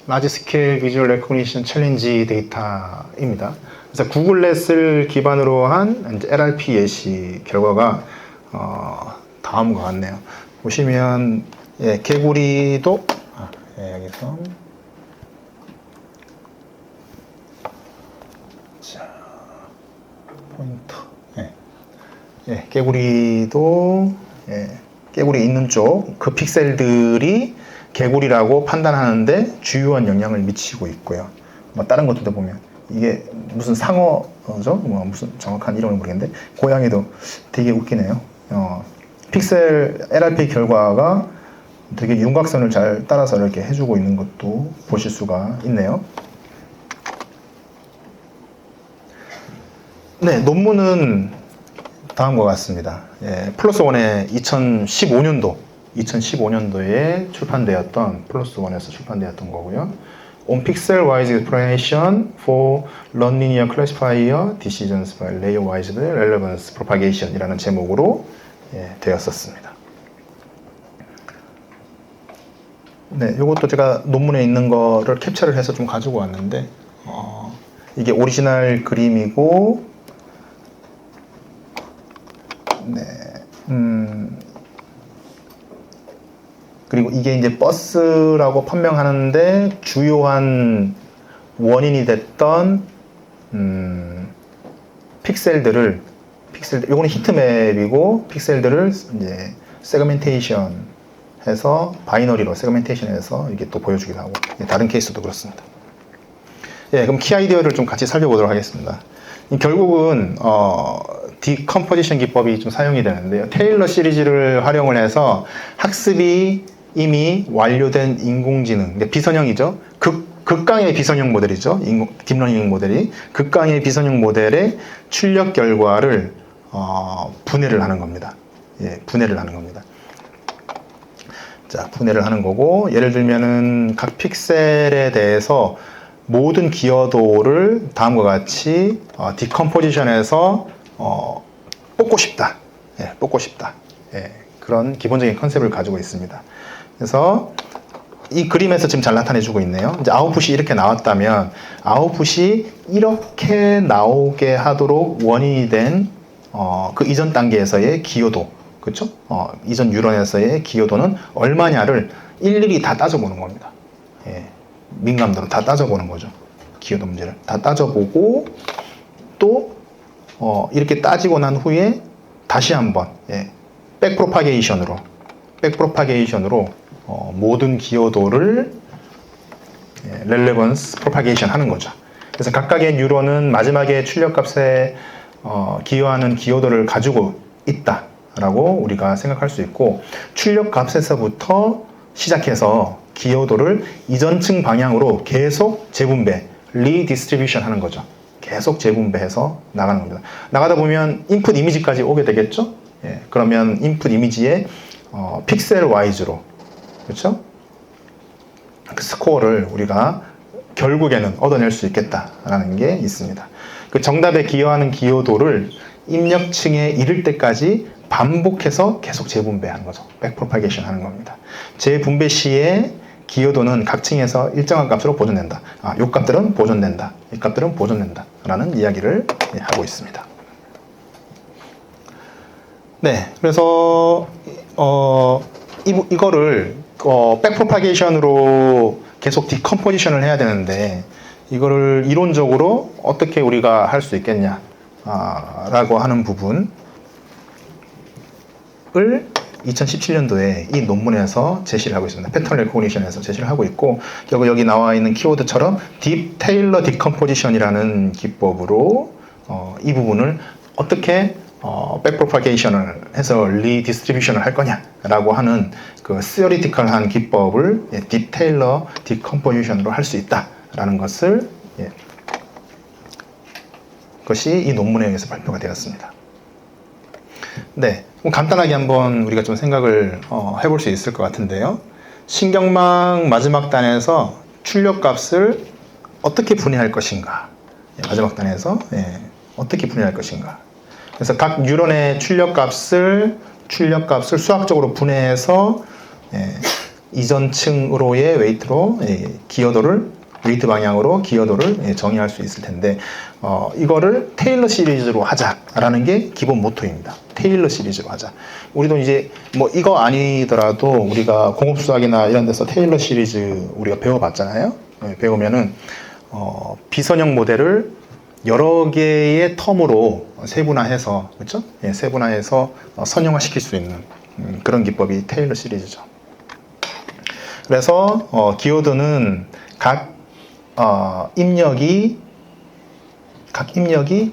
라지 스케일 비주얼 레코니션 챌린지 데이터입니다. 그래서 구글넷을 기반으로 한 LRP 예시 결과가 다음과 같네요. 보시면 개구리도 여기서 자 포인터 개구리도 개구리 있는 쪽 그 픽셀들이 개구리라고 판단하는데 주요한 영향을 미치고 있고요. 뭐 다른 것들도 보면 이게 무슨 상어죠? 뭐 무슨 정확한 이름을 모르겠는데 고양이도 되게 웃기네요. 픽셀 LRP 결과가 되게 윤곽선을 잘 따라서 이렇게 해주고 있는 것도 보실 수가 있네요. 논문은 다음과 같습니다. 플러스 원의 2015년도에 출판되었던 플러스 원에서 출판되었던 거고요. On pixel-wise explanation for non-linear classifier decisions by layer-wise relevance propagation 이라는 제목으로 되었었습니다. 이것도 제가 논문에 있는 거를 캡처를 해서 좀 가지고 왔는데 이게 오리지널 그림이고 네. 그리고 이게 이제 버스라고 판명하는데 주요한 원인이 됐던 픽셀들, 요거는 히트맵이고 픽셀들을 이제 세그멘테이션 해서 바이너리로 세그멘테이션 해서 이게 또 보여주기도 하고 다른 케이스도 그렇습니다. 예, 그럼 키 아이디어를 좀 같이 살펴보도록 하겠습니다. 결국은 디컴포지션 기법이 좀 사용이 되는데요. 테일러 시리즈를 활용을 해서 학습이 이미 완료된 인공지능, 비선형이죠. 극강의 비선형 모델이죠. 딥러닝 모델이 극강의 비선형 모델의 출력 결과를 분해를 하는 겁니다. 예, 분해를 하는 겁니다. 자, 분해를 하는 거고, 예를 들면은 각 픽셀에 대해서 모든 기여도를 다음과 같이 디컴포지션해서 뽑고 싶다. 예, 뽑고 싶다. 예, 그런 기본적인 컨셉을 가지고 있습니다. 그래서 이 그림에서 지금 잘 나타내주고 있네요. 이제 아웃풋이 이렇게 나왔다면 아웃풋이 이렇게 나오게 하도록 원인이 된 그 이전 단계에서의 기여도, 그렇죠? 이전 뉴런에서의 기여도는 얼마냐를 일일이 다 따져보는 겁니다. 예, 민감도로 다 따져보는 거죠. 기여도 문제를 다 따져보고 또 이렇게 따지고 난 후에 다시 한번 백프로파게이션으로 모든 기여도를 렐레번스 프로파게이션 하는 거죠. 그래서 각각의 뉴런은 마지막에 출력값에 기여하는 기여도를 가지고 있다라고 우리가 생각할 수 있고, 출력값에서부터 시작해서 기여도를 이전층 방향으로 계속 재분배, 리디스트리뷰션 하는 거죠. 계속 재분배해서 나가는 겁니다. 나가다 보면 인풋 이미지까지 오게 되겠죠. 예, 그러면 인풋 이미지에 픽셀 와이즈로, 그렇죠? 그 스코어를 우리가 결국에는 얻어낼 수 있겠다라는 게 있습니다. 그 정답에 기여하는 기여도를 입력층에 이를 때까지 반복해서 계속 재분배하는 거죠. 백프로파게이션 하는 겁니다. 재분배 시에 기여도는 각 층에서 일정한 값으로 보존된다. 이 값들은 보존된다. 이 값들은 보존된다. 라는 이야기를 하고 있습니다. 네, 그래서 이거를 백프로파게이션으로 계속 디컴포지션을 해야 되는데, 이거를 이론적으로 어떻게 우리가 할 수 있겠냐 라고 하는 부분을 2017년도에 이 논문에서 제시를 하고 있습니다. 패턴 레코그니션에서 제시를 하고 있고, 결국 여기 나와 있는 키워드처럼 딥 테일러 디컴포지션이라는 기법으로 이 부분을 어떻게 백프로파게이션을 해서 리디스트리뷰션을 할 거냐라고 하는 그 시어리티컬한 기법을 딥 테일러 디컴포지션으로 할 수 있다라는 것을 것이 이 논문에 의해서 발표가 되었습니다. 네, 간단하게 한번 우리가 좀 생각을 해볼 수 있을 것 같은데요. 신경망 마지막 단에서 출력값을 어떻게 분해할 것인가, 마지막 단에서 어떻게 분해할 것인가. 그래서 각 뉴런의 출력값을 수학적으로 분해해서 이전층으로의 웨이트로 웨이트 방향으로 기여도를 정의할 수 있을 텐데, 이거를 테일러 시리즈로 하자라는 게 기본 모토입니다. 테일러 시리즈로 하자. 우리도 이제 뭐 이거 아니더라도 우리가 공업수학이나 이런 데서 테일러 시리즈 우리가 배워봤잖아요. 배우면은 비선형 모델을 여러 개의 텀으로 세분화해서, 그렇죠? 세분화해서 선형화시킬 수 있는 그런 기법이 테일러 시리즈죠. 그래서 기여도는 각 입력이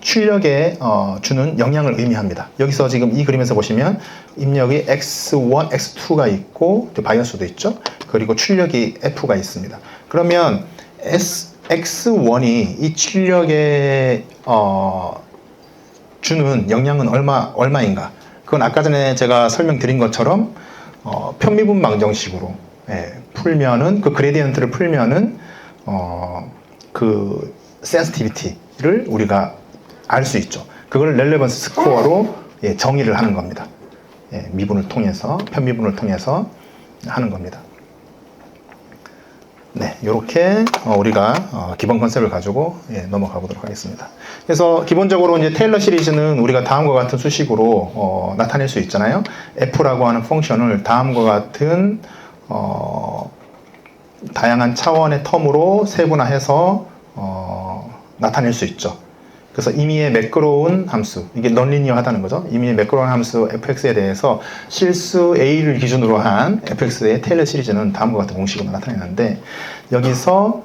출력에 주는 영향을 의미합니다. 여기서 지금 이 그림에서 보시면 입력이 x1, x2가 있고 바이어스도 있죠. 그리고 출력이 f가 있습니다. 그러면 x1이 이 출력에 주는 영향은 얼마인가? 그건 아까 전에 제가 설명드린 것처럼 편미분 방정식으로 풀면은, 그 그레디언트를 풀면은 그 센시티비티를 우리가 알 수 있죠. 그걸 렐레번스 스코어로 정의를 하는 겁니다. 미분을 통해서, 편미분을 통해서 하는 겁니다. 네, 이렇게 우리가 기본 컨셉을 가지고 넘어가 보도록 하겠습니다. 그래서 기본적으로 이제 테일러 시리즈는 우리가 다음과 같은 수식으로 나타낼 수 있잖아요. f라고 하는 펑션을 다음과 같은 다양한 차원의 텀으로 세분화해서 나타낼 수 있죠. 그래서 임의의 매끄러운 함수, 이게 넌리니어하다는 거죠. 임의의 매끄러운 함수 fx에 대해서 실수 a를 기준으로 한 fx의 테일러 시리즈는 다음과 같은 공식으로 나타내는데, 여기서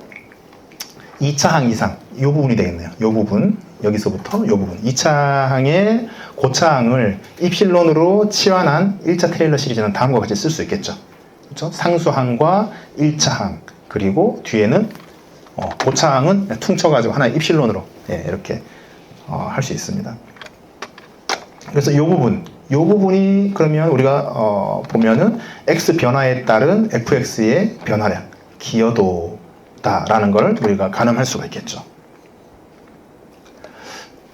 2차 항 이상, 이 부분이 되겠네요. 이 부분, 여기서부터 이 부분. 2차 항의 고차 항을 입실론으로 치환한 1차 테일러 시리즈는 다음과 같이 쓸 수 있겠죠. 그렇죠? 상수항과 1차 항, 그리고 뒤에는 고차 항은 퉁쳐가지고 하나의 입실론으로 이렇게 할 수 있습니다. 그래서 이 부분이 그러면 우리가 보면은 x 변화에 따른 fx의 변화량, 기여도다라는 걸 우리가 가늠할 수가 있겠죠.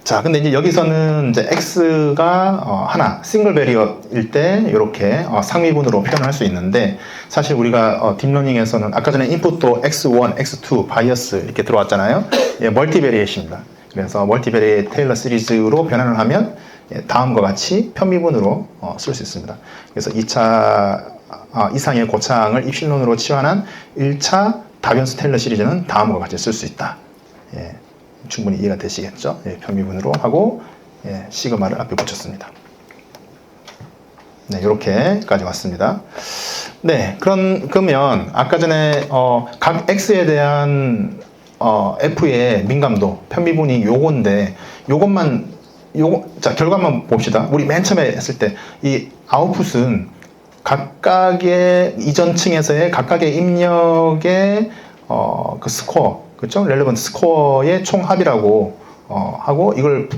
자, 근데 이제 여기서는 이제 x가 하나 싱글 베리어일 때 이렇게 상위분으로 표현할 수 있는데, 사실 우리가 딥러닝에서는 아까 전에 인풋도 x1, x2, 바이어스 이렇게 들어왔잖아요. 멀티 베리에이트입니다. 그래서 멀티 베리에이트 테일러 시리즈로 변환을 하면 다음과 같이 편미분으로 쓸 수 있습니다. 그래서 2차 이상의 고차항을 입실론으로 치환한 1차 다변수 테일러 시리즈는 다음과 같이 쓸 수 있다. 충분히 이해가 되시겠죠? 편미분으로 하고 시그마를 앞에 붙였습니다. 네, 이렇게까지 왔습니다. 네, 그러면 아까 전에 각 x에 대한 f의 민감도, 편미분이 요건데, 자, 결과만 봅시다. 우리 맨 처음에 했을 때 이 아웃풋은 각각의 이전 층에서의 각각의 입력의 그 스코어, 그렇죠? 렐레번트 스코어의 총합이라고 하고, 이걸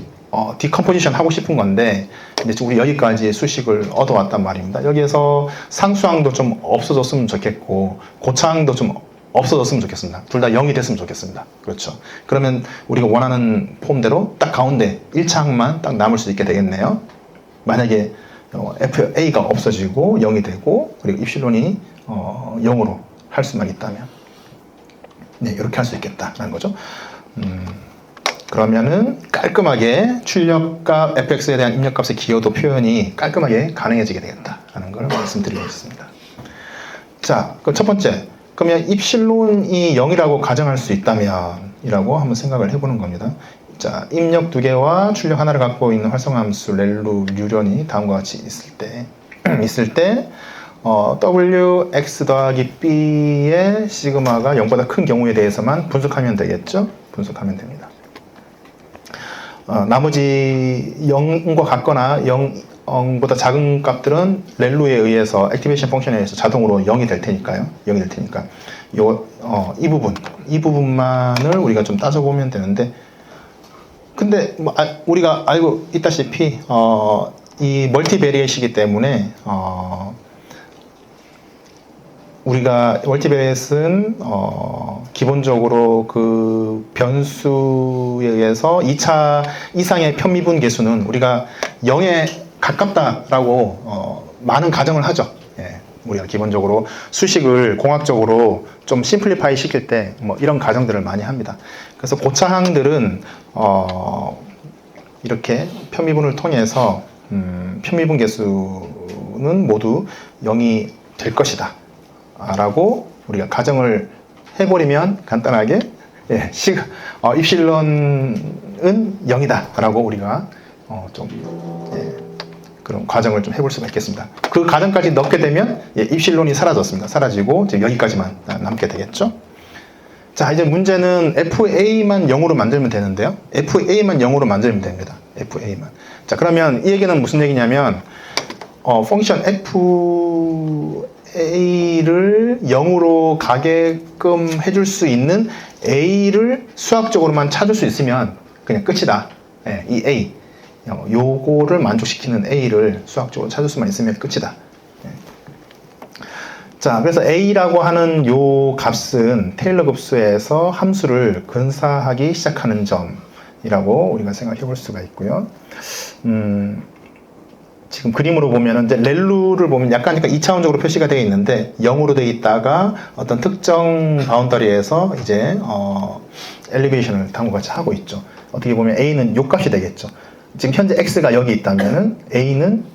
디컴포지션 하고 싶은 건데, 이제 우리 여기까지 수식을 얻어왔단 말입니다. 여기에서 상수항도 좀 없어졌으면 좋겠고, 고차항도 좀 없어졌으면 좋겠습니다. 둘 다 0이 됐으면 좋겠습니다. 그렇죠? 그러면 우리가 원하는 폼대로 딱 가운데 1차항만 딱 남을 수 있게 되겠네요. 만약에 FA가 없어지고 0이 되고, 그리고 입실론이 0으로 할 수만 있다면, 네, 이렇게 할 수 있겠다라는 거죠. 그러면은 깔끔하게 출력값 fx에 대한 입력값의 기여도 표현이 깔끔하게 가능해지게 되겠다라는 걸 말씀드리겠습니다. 자, 그럼 첫 번째, 그러면 입실론이 0이라고 가정할 수 있다면 이라고 한번 생각을 해보는 겁니다. 자, 입력 2개와 출력 하나를 갖고 있는 활성함수 렐루 류련이 다음과 같이 있을 때 w x 더하기 b의 시그마가 0보다 큰 경우에 대해서만 분석하면 되겠죠? 분석하면 됩니다. 나머지 0과 같거나 0보다 작은 값들은 렐루에 의해서 액티베이션 펑션에 의해서 자동으로 0이 될 테니까요. 0이 될 테니까 이 부분만을 우리가 좀 따져보면 되는데, 근데 우리가 알고 있다시피 이 멀티베리에이트이기 때문에 우리가 멀티베리에이트는 기본적으로 그 변수에 의해서 2차 이상의 편미분 계수는 우리가 0에 가깝다라고 많은 가정을 하죠. 우리가 기본적으로 수식을 공학적으로 좀 심플리파이 시킬 때 뭐 이런 가정들을 많이 합니다. 그래서 고차항들은 이렇게 편미분을 통해서 편미분 계수는 모두 0이 될 것이다 라고 우리가 가정을 해버리면 간단하게 입실론은 0이다 라고 우리가 그런 과정을 좀 해볼 수가 있겠습니다. 그 과정까지 넣게 되면 입실론이 사라졌습니다. 사라지고 이제 여기까지만 남게 되겠죠. 자, 이제 문제는 FA만 0으로 만들면 되는데요. FA만 0으로 만들면 됩니다. FA만. 자, 그러면 이 얘기는 무슨 얘기냐면 펑션 FA를 0으로 가게끔 해줄 수 있는 A를 수학적으로만 찾을 수 있으면 그냥 끝이다. 이 A, 요거를 만족시키는 A를 수학적으로 찾을 수만 있으면 끝이다. 자, 그래서 A라고 하는 요 값은 테일러 급수에서 함수를 근사하기 시작하는 점이라고 우리가 생각해 볼 수가 있고요. 지금 그림으로 보면은 이제 렐루를 보면 약간 2차원적으로 표시가 되어 있는데 0으로 되어 있다가 어떤 특정 바운더리에서 이제 엘리베이션을 다음과 같이 하고 있죠. 어떻게 보면 A는 요 값이 되겠죠. 지금 현재 X가 여기 있다면은 A는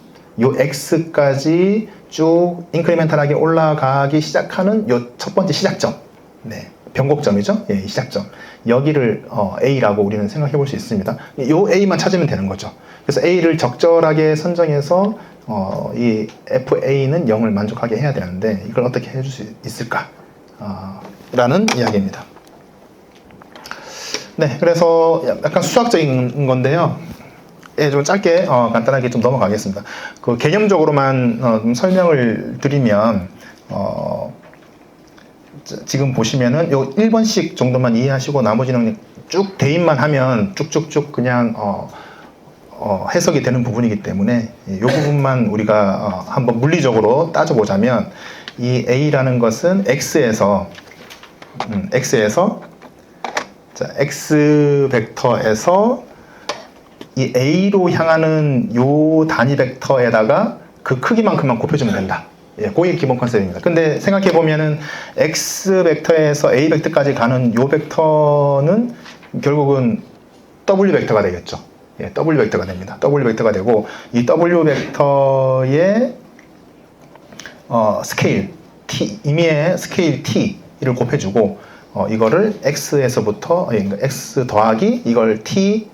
요 X까지 쭉 인크리멘탈하게 올라가기 시작하는 요 첫 번째 시작점. 네. 변곡점이죠. 예, 시작점. 여기를 A라고 우리는 생각해 볼 수 있습니다. 요 A만 찾으면 되는 거죠. 그래서 A를 적절하게 선정해서 이 FA는 0을 만족하게 해야 되는데 이걸 어떻게 해줄 수 있을까? 라는 이야기입니다. 네, 그래서 약간 수학적인 건데요. 예, 좀 짧게 간단하게 좀 넘어가겠습니다. 그 개념적으로만 좀 설명을 드리면 지금 보시면은 요 1번씩 정도만 이해하시고 나머지는 쭉 대입만 하면 쭉쭉쭉 그냥 해석이 되는 부분이기 때문에 이 부분만 우리가 한번 물리적으로 따져보자면 이 A라는 것은 X에서 자, X 벡터에서 이 A로 향하는 요 단위 벡터에다가 그 크기만큼만 곱해주면 된다. 예, 그게 기본 컨셉입니다. 근데 생각해 보면은 X 벡터에서 A 벡터까지 가는 요 벡터는 결국은 W 벡터가 되겠죠. 예, W 벡터가 됩니다. W 벡터가 되고 이 W 벡터의 스케일 T, 임의의 스케일 T를 곱해주고 이거를 X에서부터 X 더하기 이걸 T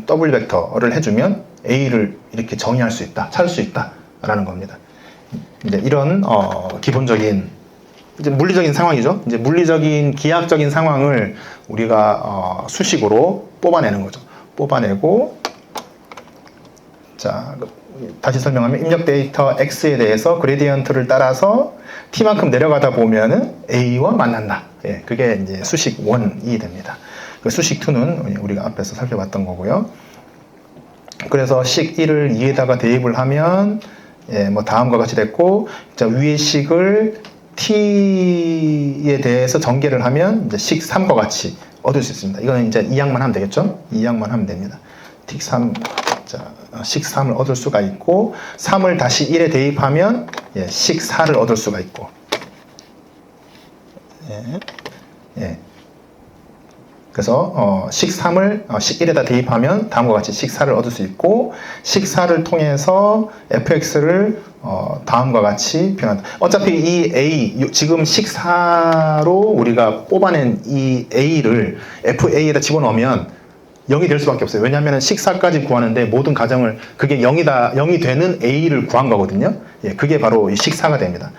W 벡터를 해주면 A를 이렇게 정의할 수 있다, 찾을 수 있다라는 겁니다. 이제 이런 기본적인 이제 물리적인 상황이죠. 이제 물리적인 기하학적인 상황을 우리가 수식으로 뽑아내는 거죠. 뽑아내고 자 다시 설명하면 입력 데이터 X에 대해서 그레디언트를 따라서 T만큼 내려가다 보면은 A와 만난다. 예, 그게 이제 수식 1이 됩니다. 그 수식 2는 우리가 앞에서 살펴봤던 거고요. 그래서 식 1을 2에다가 대입을 하면 예, 뭐 다음과 같이 됐고, 자, 위의 식을 T에 대해서 전개를 하면 이제 식 3과 같이 얻을 수 있습니다. 이거는 이제 2항만 하면 되겠죠? 2항만 하면 됩니다. 틱 3, 자, 식 3을 얻을 수가 있고, 3을 다시 1에 대입하면 예, 식 4를 얻을 수가 있고, 예, 예. 그래서 식 3을 식 1에다 대입하면 다음과 같이 식 4를 얻을 수 있고 식 4를 통해서 fx를 다음과 같이 표현한다. 어차피 이 a 지금 식 4로 우리가 뽑아낸 이 a를 fa에다 집어넣으면 0이 될 수밖에 없어요. 왜냐하면 식 4까지 구하는데 모든 가정을 그게 0이 되는 a를 구한 거거든요. 예, 그게 바로 이 식 4가 됩니다.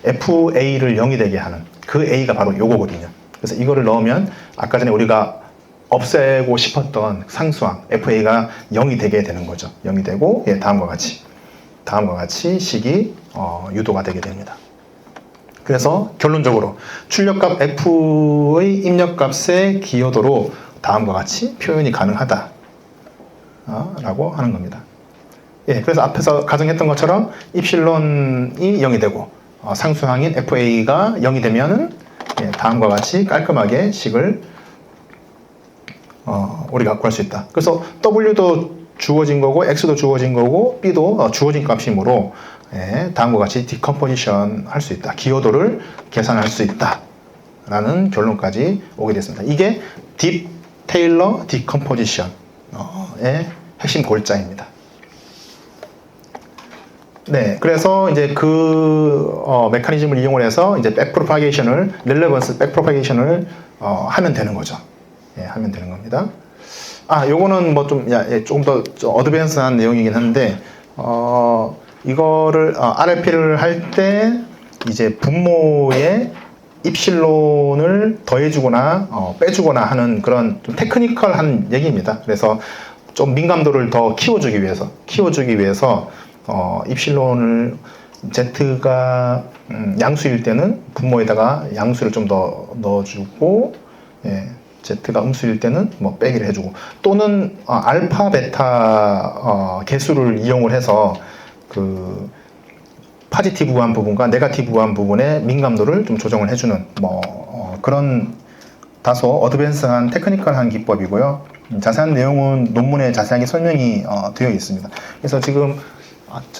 fa를 0이 되게 하는 그 a가 바로 요거거든요. 그래서 이거를 넣으면 아까 전에 우리가 없애고 싶었던 상수항 FA가 0이 되게 되는 거죠. 0이 되고 예, 다음과 같이 식이 유도가 되게 됩니다. 그래서 결론적으로 출력값 F의 입력값의 기여도로 다음과 같이 표현이 가능하다 라고 하는 겁니다. 예, 그래서 앞에서 가정했던 것처럼 입실론이 0이 되고 상수항인 FA가 0이 되면은 예, 다음과 같이 깔끔하게 식을 우리가 구할 수 있다. 그래서 W도 주어진 거고 X도 주어진 거고 B도 주어진 값이므로 예, 다음과 같이 디컴포지션 할 수 있다. 기여도를 계산할 수 있다. 라는 결론까지 오게 됐습니다. 이게 딥 테일러 디컴포지션의 핵심 골자입니다. 네, 그래서 이제 그 메커니즘을 이용을 해서 이제 백프로파게이션을 렐레번스 백프로파게이션을 하면 되는 거죠. 예, 하면 되는 겁니다. 요거는 뭐 좀 조금 더 어드밴스한 내용이긴 한데 이거를 RLP를 할 때 이제 분모에 입실론을 더해주거나 빼주거나 하는 그런 좀 테크니컬한 얘기입니다. 그래서 좀 민감도를 더 키워주기 위해서 입실론을 Z가 양수일 때는 분모에다가 양수를 좀 더 넣어주고 예, Z가 음수일 때는 뭐 빼기를 해주고 또는 알파 베타 개수를 이용을 해서 그 파지티브한 부분과 네거티브한 부분의 민감도를 좀 조정을 해주는 뭐 그런 다소 어드밴스한 테크니컬한 기법이고요. 자세한 내용은 논문에 자세하게 설명이 되어 있습니다. 그래서 지금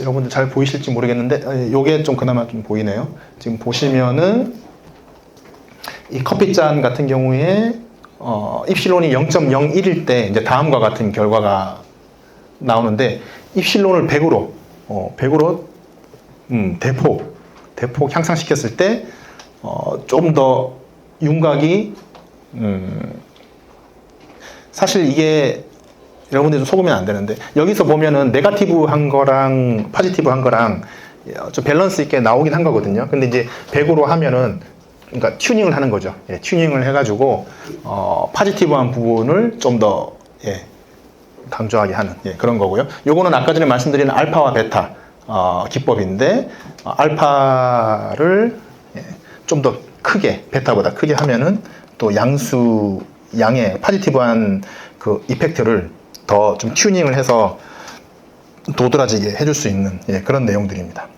여러분들 잘 보이실지 모르겠는데 요게 좀 그나마 좀 보이네요. 지금 보시면은 이 커피잔 같은 경우에 입실론이 0.01일 때 이제 다음과 같은 결과가 나오는데 입실론을 100으로 대폭 향상시켰을 때 좀 더 윤곽이 사실 이게 여러분들 좀 속으면 안 되는데 여기서 보면은 네거티브 한 거랑 포지티브 한 거랑 좀 밸런스 있게 나오긴 한 거거든요. 근데 이제 100으로 하면은 그러니까 튜닝을 하는 거죠. 예, 튜닝을 해가지고 포지티브한 부분을 좀 더 강조하게 하는 그런 거고요. 요거는 아까 전에 말씀드린 알파와 베타 기법인데 알파를 좀 더 크게 베타보다 크게 하면은 또 양의 포지티브한 그 이펙트를 더 좀 튜닝을 해서 도드라지게 해줄 수 있는 그런 내용들입니다.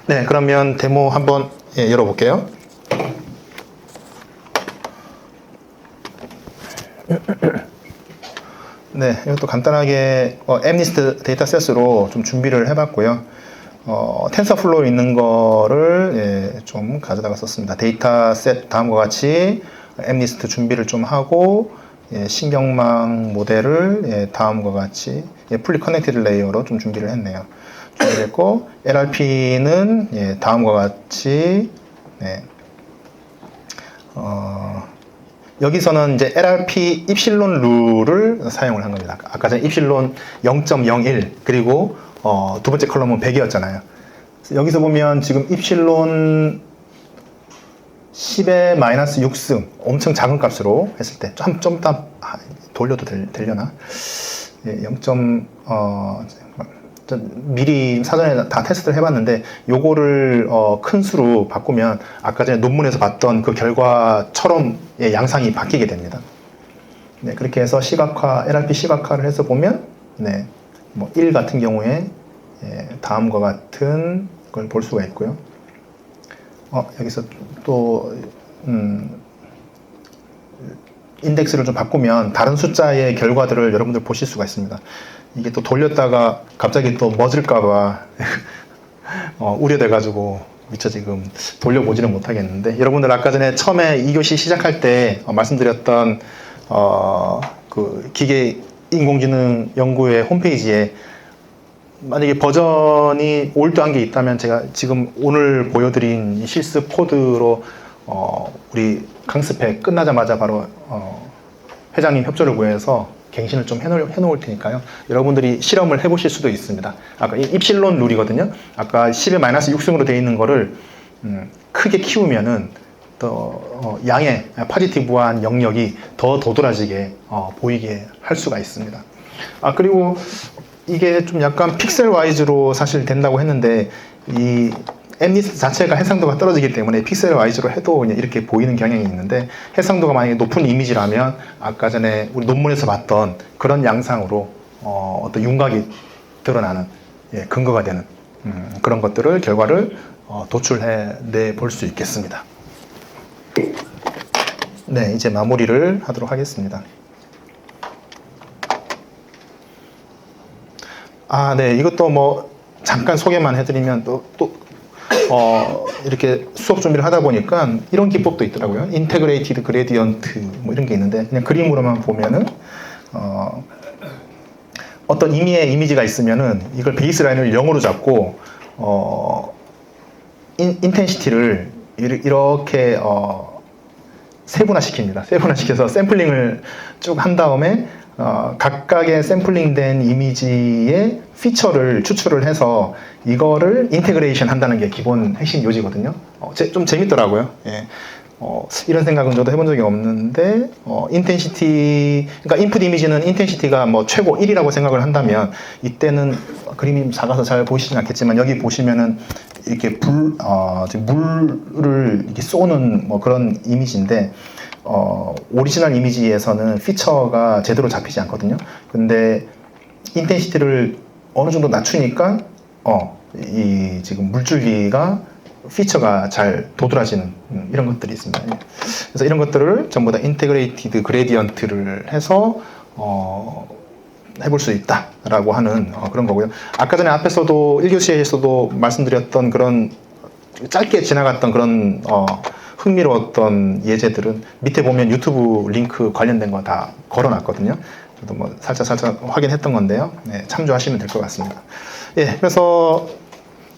네, 그러면 데모 한번 열어볼게요. 네, 이것도 간단하게 엠니스트 데이터셋으로 좀 준비를 해봤고요. 텐서플로우 있는 거를 좀 가져다가 썼습니다. 데이터셋 다음과 같이 엠니스트 준비를 좀 하고 신경망 모델을 다음과 같이 풀리 커넥티드 레이어로 좀 준비를 했네요. 준비했고 LRP는 다음과 같이 여기서는 이제 LRP 입실론 룰을 사용을 한 겁니다. 아까 전에 입실론 0.01 그리고 두 번째 컬럼은 100이었잖아요. 여기서 보면 지금 입실론 10의 마이너스 6승 엄청 작은 값으로 했을 때 좀 더 돌려도 되려나? 미리 사전에 다 테스트를 해봤는데 요거를 큰 수로 바꾸면 아까 전에 논문에서 봤던 그 결과처럼 양상이 바뀌게 됩니다. 네, 그렇게 해서 LRP 시각화를 해서 보면 뭐 1 같은 경우에 다음과 같은 걸 볼 수가 있고요. 여기서 또 인덱스를 좀 바꾸면 다른 숫자의 결과들을 여러분들 보실 수가 있습니다. 이게 또 돌렸다가 갑자기 또 멎을까봐 우려돼가지고 미처 지금 돌려보지는 못하겠는데 여러분들 아까 전에 처음에 2교시 시작할 때 말씀드렸던 그 기계 인공지능 연구의 홈페이지에 만약에 버전이 올드한 게 있다면 제가 지금 오늘 보여드린 실습 코드로 우리 강습회 끝나자마자 바로 회장님 협조를 구해서 갱신을 좀 해놓을 테니까요. 여러분들이 실험을 해보실 수도 있습니다. 아까 입실론 룰이거든요. 아까 10의 마이너스 6승으로 되어 있는 거를 크게 키우면은 또 양의 포지티브한 영역이 더 도드라지게 보이게 할 수가 있습니다. 그리고 이게 좀 약간 픽셀 와이즈로 사실 된다고 했는데 이 엠니스트 자체가 해상도가 떨어지기 때문에 픽셀 와이즈로 해도 그냥 이렇게 보이는 경향이 있는데 해상도가 만약에 높은 이미지라면 아까 전에 우리 논문에서 봤던 그런 양상으로 어떤 윤곽이 드러나는 근거가 되는 그런 것들을 결과를 도출해 볼 수 있겠습니다. 네, 이제 마무리를 하도록 하겠습니다. 네, 이것도 뭐 잠깐 소개만 해드리면 이렇게 수업 준비를 하다 보니까 이런 기법도 있더라고요. 인테그레이티드 그레디언트 뭐 이런 게 있는데 그냥 그림으로만 보면은 어떤 의미의 이미지가 있으면은 이걸 베이스라인을 0으로 잡고 인텐시티를 이렇게 세분화시킵니다. 세분화시켜서 샘플링을 쭉 한 다음에 각각의 샘플링된 이미지의 피처를 추출을 해서 이거를 인테그레이션 한다는 게 기본 핵심 요지거든요. 좀 재밌더라고요. 이런 생각은 저도 해본 적이 없는데 인텐시티, 그러니까 인풋 이미지는 인텐시티가 뭐 최고 1이라고 생각을 한다면 이때는 그림이 작아서 잘 보이시진 않겠지만 여기 보시면은 이렇게 물을 이렇게 쏘는 뭐 그런 이미지인데 오리지널 이미지에서는 피처가 제대로 잡히지 않거든요. 근데 인텐시티를 어느 정도 낮추니까 이 지금 물줄기가 피처가 잘 도드라지는 이런 것들이 있습니다. 그래서 이런 것들을 전부 다 인테그레이티드 그레디언트를 해서 해볼 수 있다라고 하는 그런 거고요. 아까 전에 앞에서도 1교시에서도 말씀드렸던 그런 짧게 지나갔던 그런 흥미로웠던 예제들은 밑에 보면 유튜브 링크 관련된 거 다 걸어놨거든요. 저도 뭐 살짝 확인했던 건데요. 네, 참조하시면 될 것 같습니다. 예, 그래서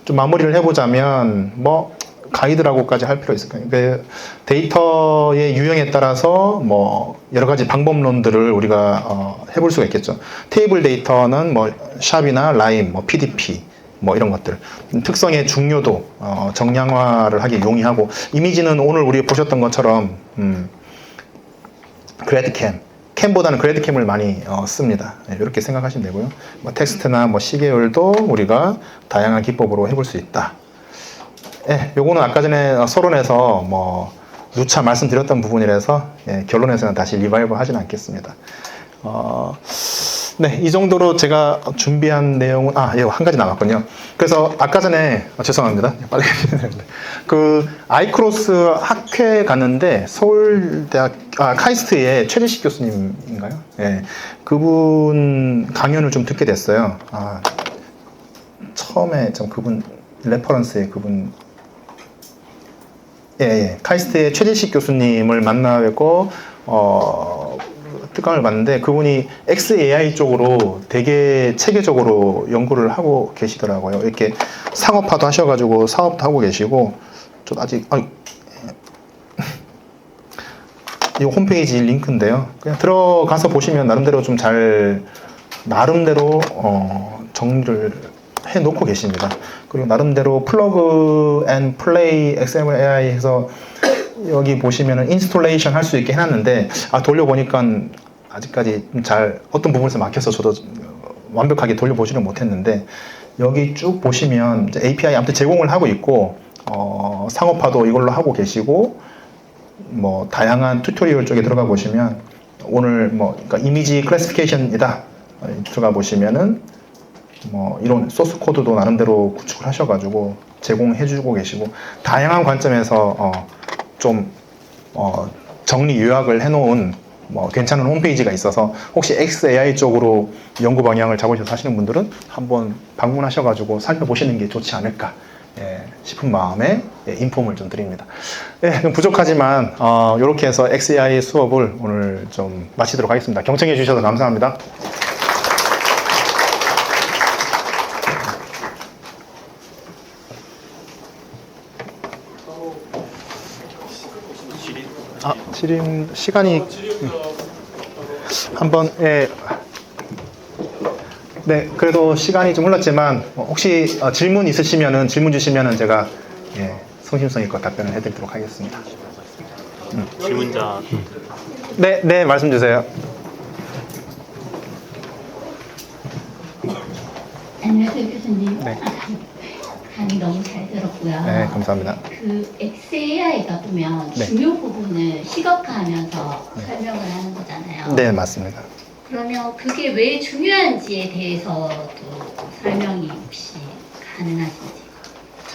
좀 마무리를 해보자면 뭐 가이드라고까지 할 필요 있을까요? 그 데이터의 유형에 따라서 뭐 여러 가지 방법론들을 우리가 해볼 수가 있겠죠. 테이블 데이터는 뭐 샵이나 라임, 뭐 PDP 뭐 이런 것들, 특성의 중요도 정량화를 하기 용이하고, 이미지는 오늘 우리 보셨던 것처럼 그래드캠, 캠보다는 그래드캠을 많이 씁니다. 네, 이렇게 생각하시면 되고요. 뭐 텍스트나 뭐 시계열도 우리가 다양한 기법으로 해볼 수 있다. 예, 요거는 아까 전에 서론에서 뭐 누차 말씀드렸던 부분이라서 결론에서는 다시 리바이브 하진 않겠습니다. 네, 이 정도로 제가 준비한 내용은, 예, 한 가지 남았군요. 그래서 아까 전에, 죄송합니다. 빨리 그, 아이크로스 학회 갔는데, 서울대학, 카이스트의 최재식 교수님인가요? 예, 그분 강연을 좀 듣게 됐어요. 처음에 좀 그분, 레퍼런스에 그분, 카이스트의 최재식 교수님을 만나 뵙고, 특강을 봤는데 그분이 XAI 쪽으로 되게 체계적으로 연구를 하고 계시더라고요. 이렇게 상업화도 하셔가지고 사업도 하고 계시고, 저 아직 이 홈페이지 링크인데요. 그냥 들어가서 보시면 나름대로 좀 나름대로 정리를 해 놓고 계십니다. 그리고 나름대로 플러그 앤 플레이 XML AI 해서 여기 보시면은 인스톨레이션 할 수 있게 해놨는데, 돌려보니까 아직까지 어떤 부분에서 막혀서 저도 완벽하게 돌려보지는 못했는데, 여기 쭉 보시면 이제 API 아무튼 제공을 하고 있고, 상업화도 이걸로 하고 계시고, 뭐 다양한 튜토리얼 쪽에 들어가 보시면 오늘 그러니까 이미지 클래시피케이션이다 들어가 보시면은 뭐 이런 소스 코드도 나름대로 구축을 하셔가지고 제공해주고 계시고, 다양한 관점에서 정리 요약을 해놓은 괜찮은 홈페이지가 있어서, 혹시 XAI 쪽으로 연구 방향을 잡으셔서 하시는 분들은 한번 방문하셔가지고 살펴보시는 게 좋지 않을까 싶은 마음에 인폼을 좀 드립니다. 좀 부족하지만 이렇게 해서 XAI 수업을 오늘 좀 마치도록 하겠습니다. 경청해 주셔서 감사합니다. 지금 시간이 한번 그래도 시간이 좀 흘렀지만 혹시 질문 있으시면은 질문 주시면은 제가 성심성의껏 답변을 해드리도록 하겠습니다. 질문자. 네, 말씀 주세요. 안녕하세요, 교수님. 네. 강의 너무 잘 들었고요. 네, 감사합니다. 그 XAI가 보면 네. 중요 부분을 시각화하면서 설명을 하는 거잖아요. 네, 맞습니다. 그러면 그게 왜 중요한지에 대해서도 설명이 혹시 가능하신지?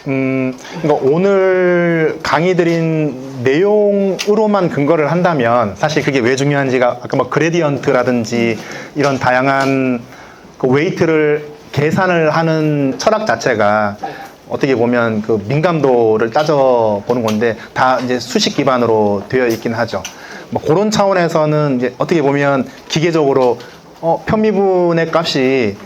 그러니까 오늘 강의 드린 내용으로만 근거를 한다면 사실 그게 왜 중요한지가, 아까 뭐 그레디언트라든지 이런 다양한 그 웨이트를 계산을 하는 철학 자체가 어떻게 보면 그 민감도를 따져보는 건데, 다 이제 수식 기반으로 되어 있긴 하죠. 뭐 그런 차원에서는 이제 어떻게 보면 기계적으로 편미분의 값이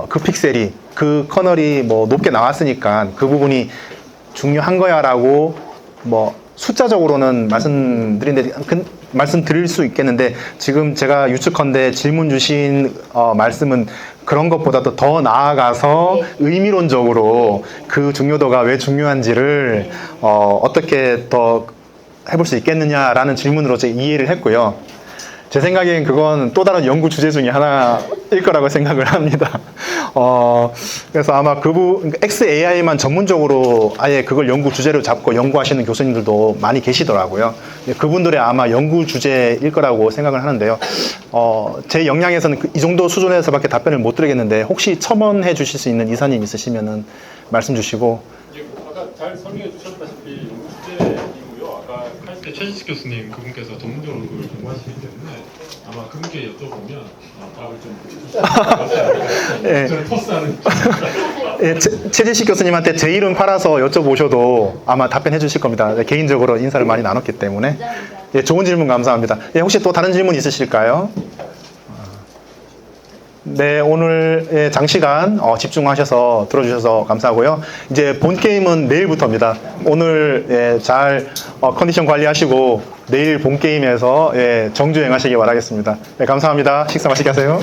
그 픽셀이 그 커널이 뭐 높게 나왔으니까 그 부분이 중요한 거야라고 뭐 숫자적으로는 말씀드릴 수 있겠는데, 지금 제가 유추컨대 질문 주신 말씀은 그런 것보다도 더 나아가서 의미론적으로 그 중요도가 왜 중요한지를 어떻게 더 해볼 수 있겠느냐라는 질문으로 제가 이해를 했고요. 제 생각엔 그건 또 다른 연구 주제 중에 하나일 거라고 생각을 합니다. 그래서 아마 XAI만 전문적으로 아예 그걸 연구 주제로 잡고 연구하시는 교수님들도 많이 계시더라고요. 그분들의 아마 연구 주제일 거라고 생각을 하는데요. 제 역량에서는 이 정도 수준에서밖에 답변을 못 드리겠는데, 혹시 첨언해 주실 수 있는 이사님 있으시면은 말씀 주시고. 아까 잘 설명해 주셨다시피 연구 주제이고요. 아까 카이스트 최진식 교수님 그분께서 전문적으로 그걸 공부하시기 때문에 아마 그분께 여쭤보면 답을 좀 예. 저를 토스하는 예, 최진식 교수님한테 제 이름 팔아서 여쭤보셔도 아마 답변해 주실 겁니다. 네, 개인적으로 인사를 많이 나눴기 때문에. 예, 좋은 질문 감사합니다. 예, 혹시 또 다른 질문 있으실까요? 네, 오늘 장시간 집중하셔서 들어주셔서 감사하고요. 이제 본 게임은 내일부터입니다. 오늘 잘 컨디션 관리하시고 내일 본 게임에서 정주행하시기 바라겠습니다. 네, 감사합니다. 식사 맛있게 하세요.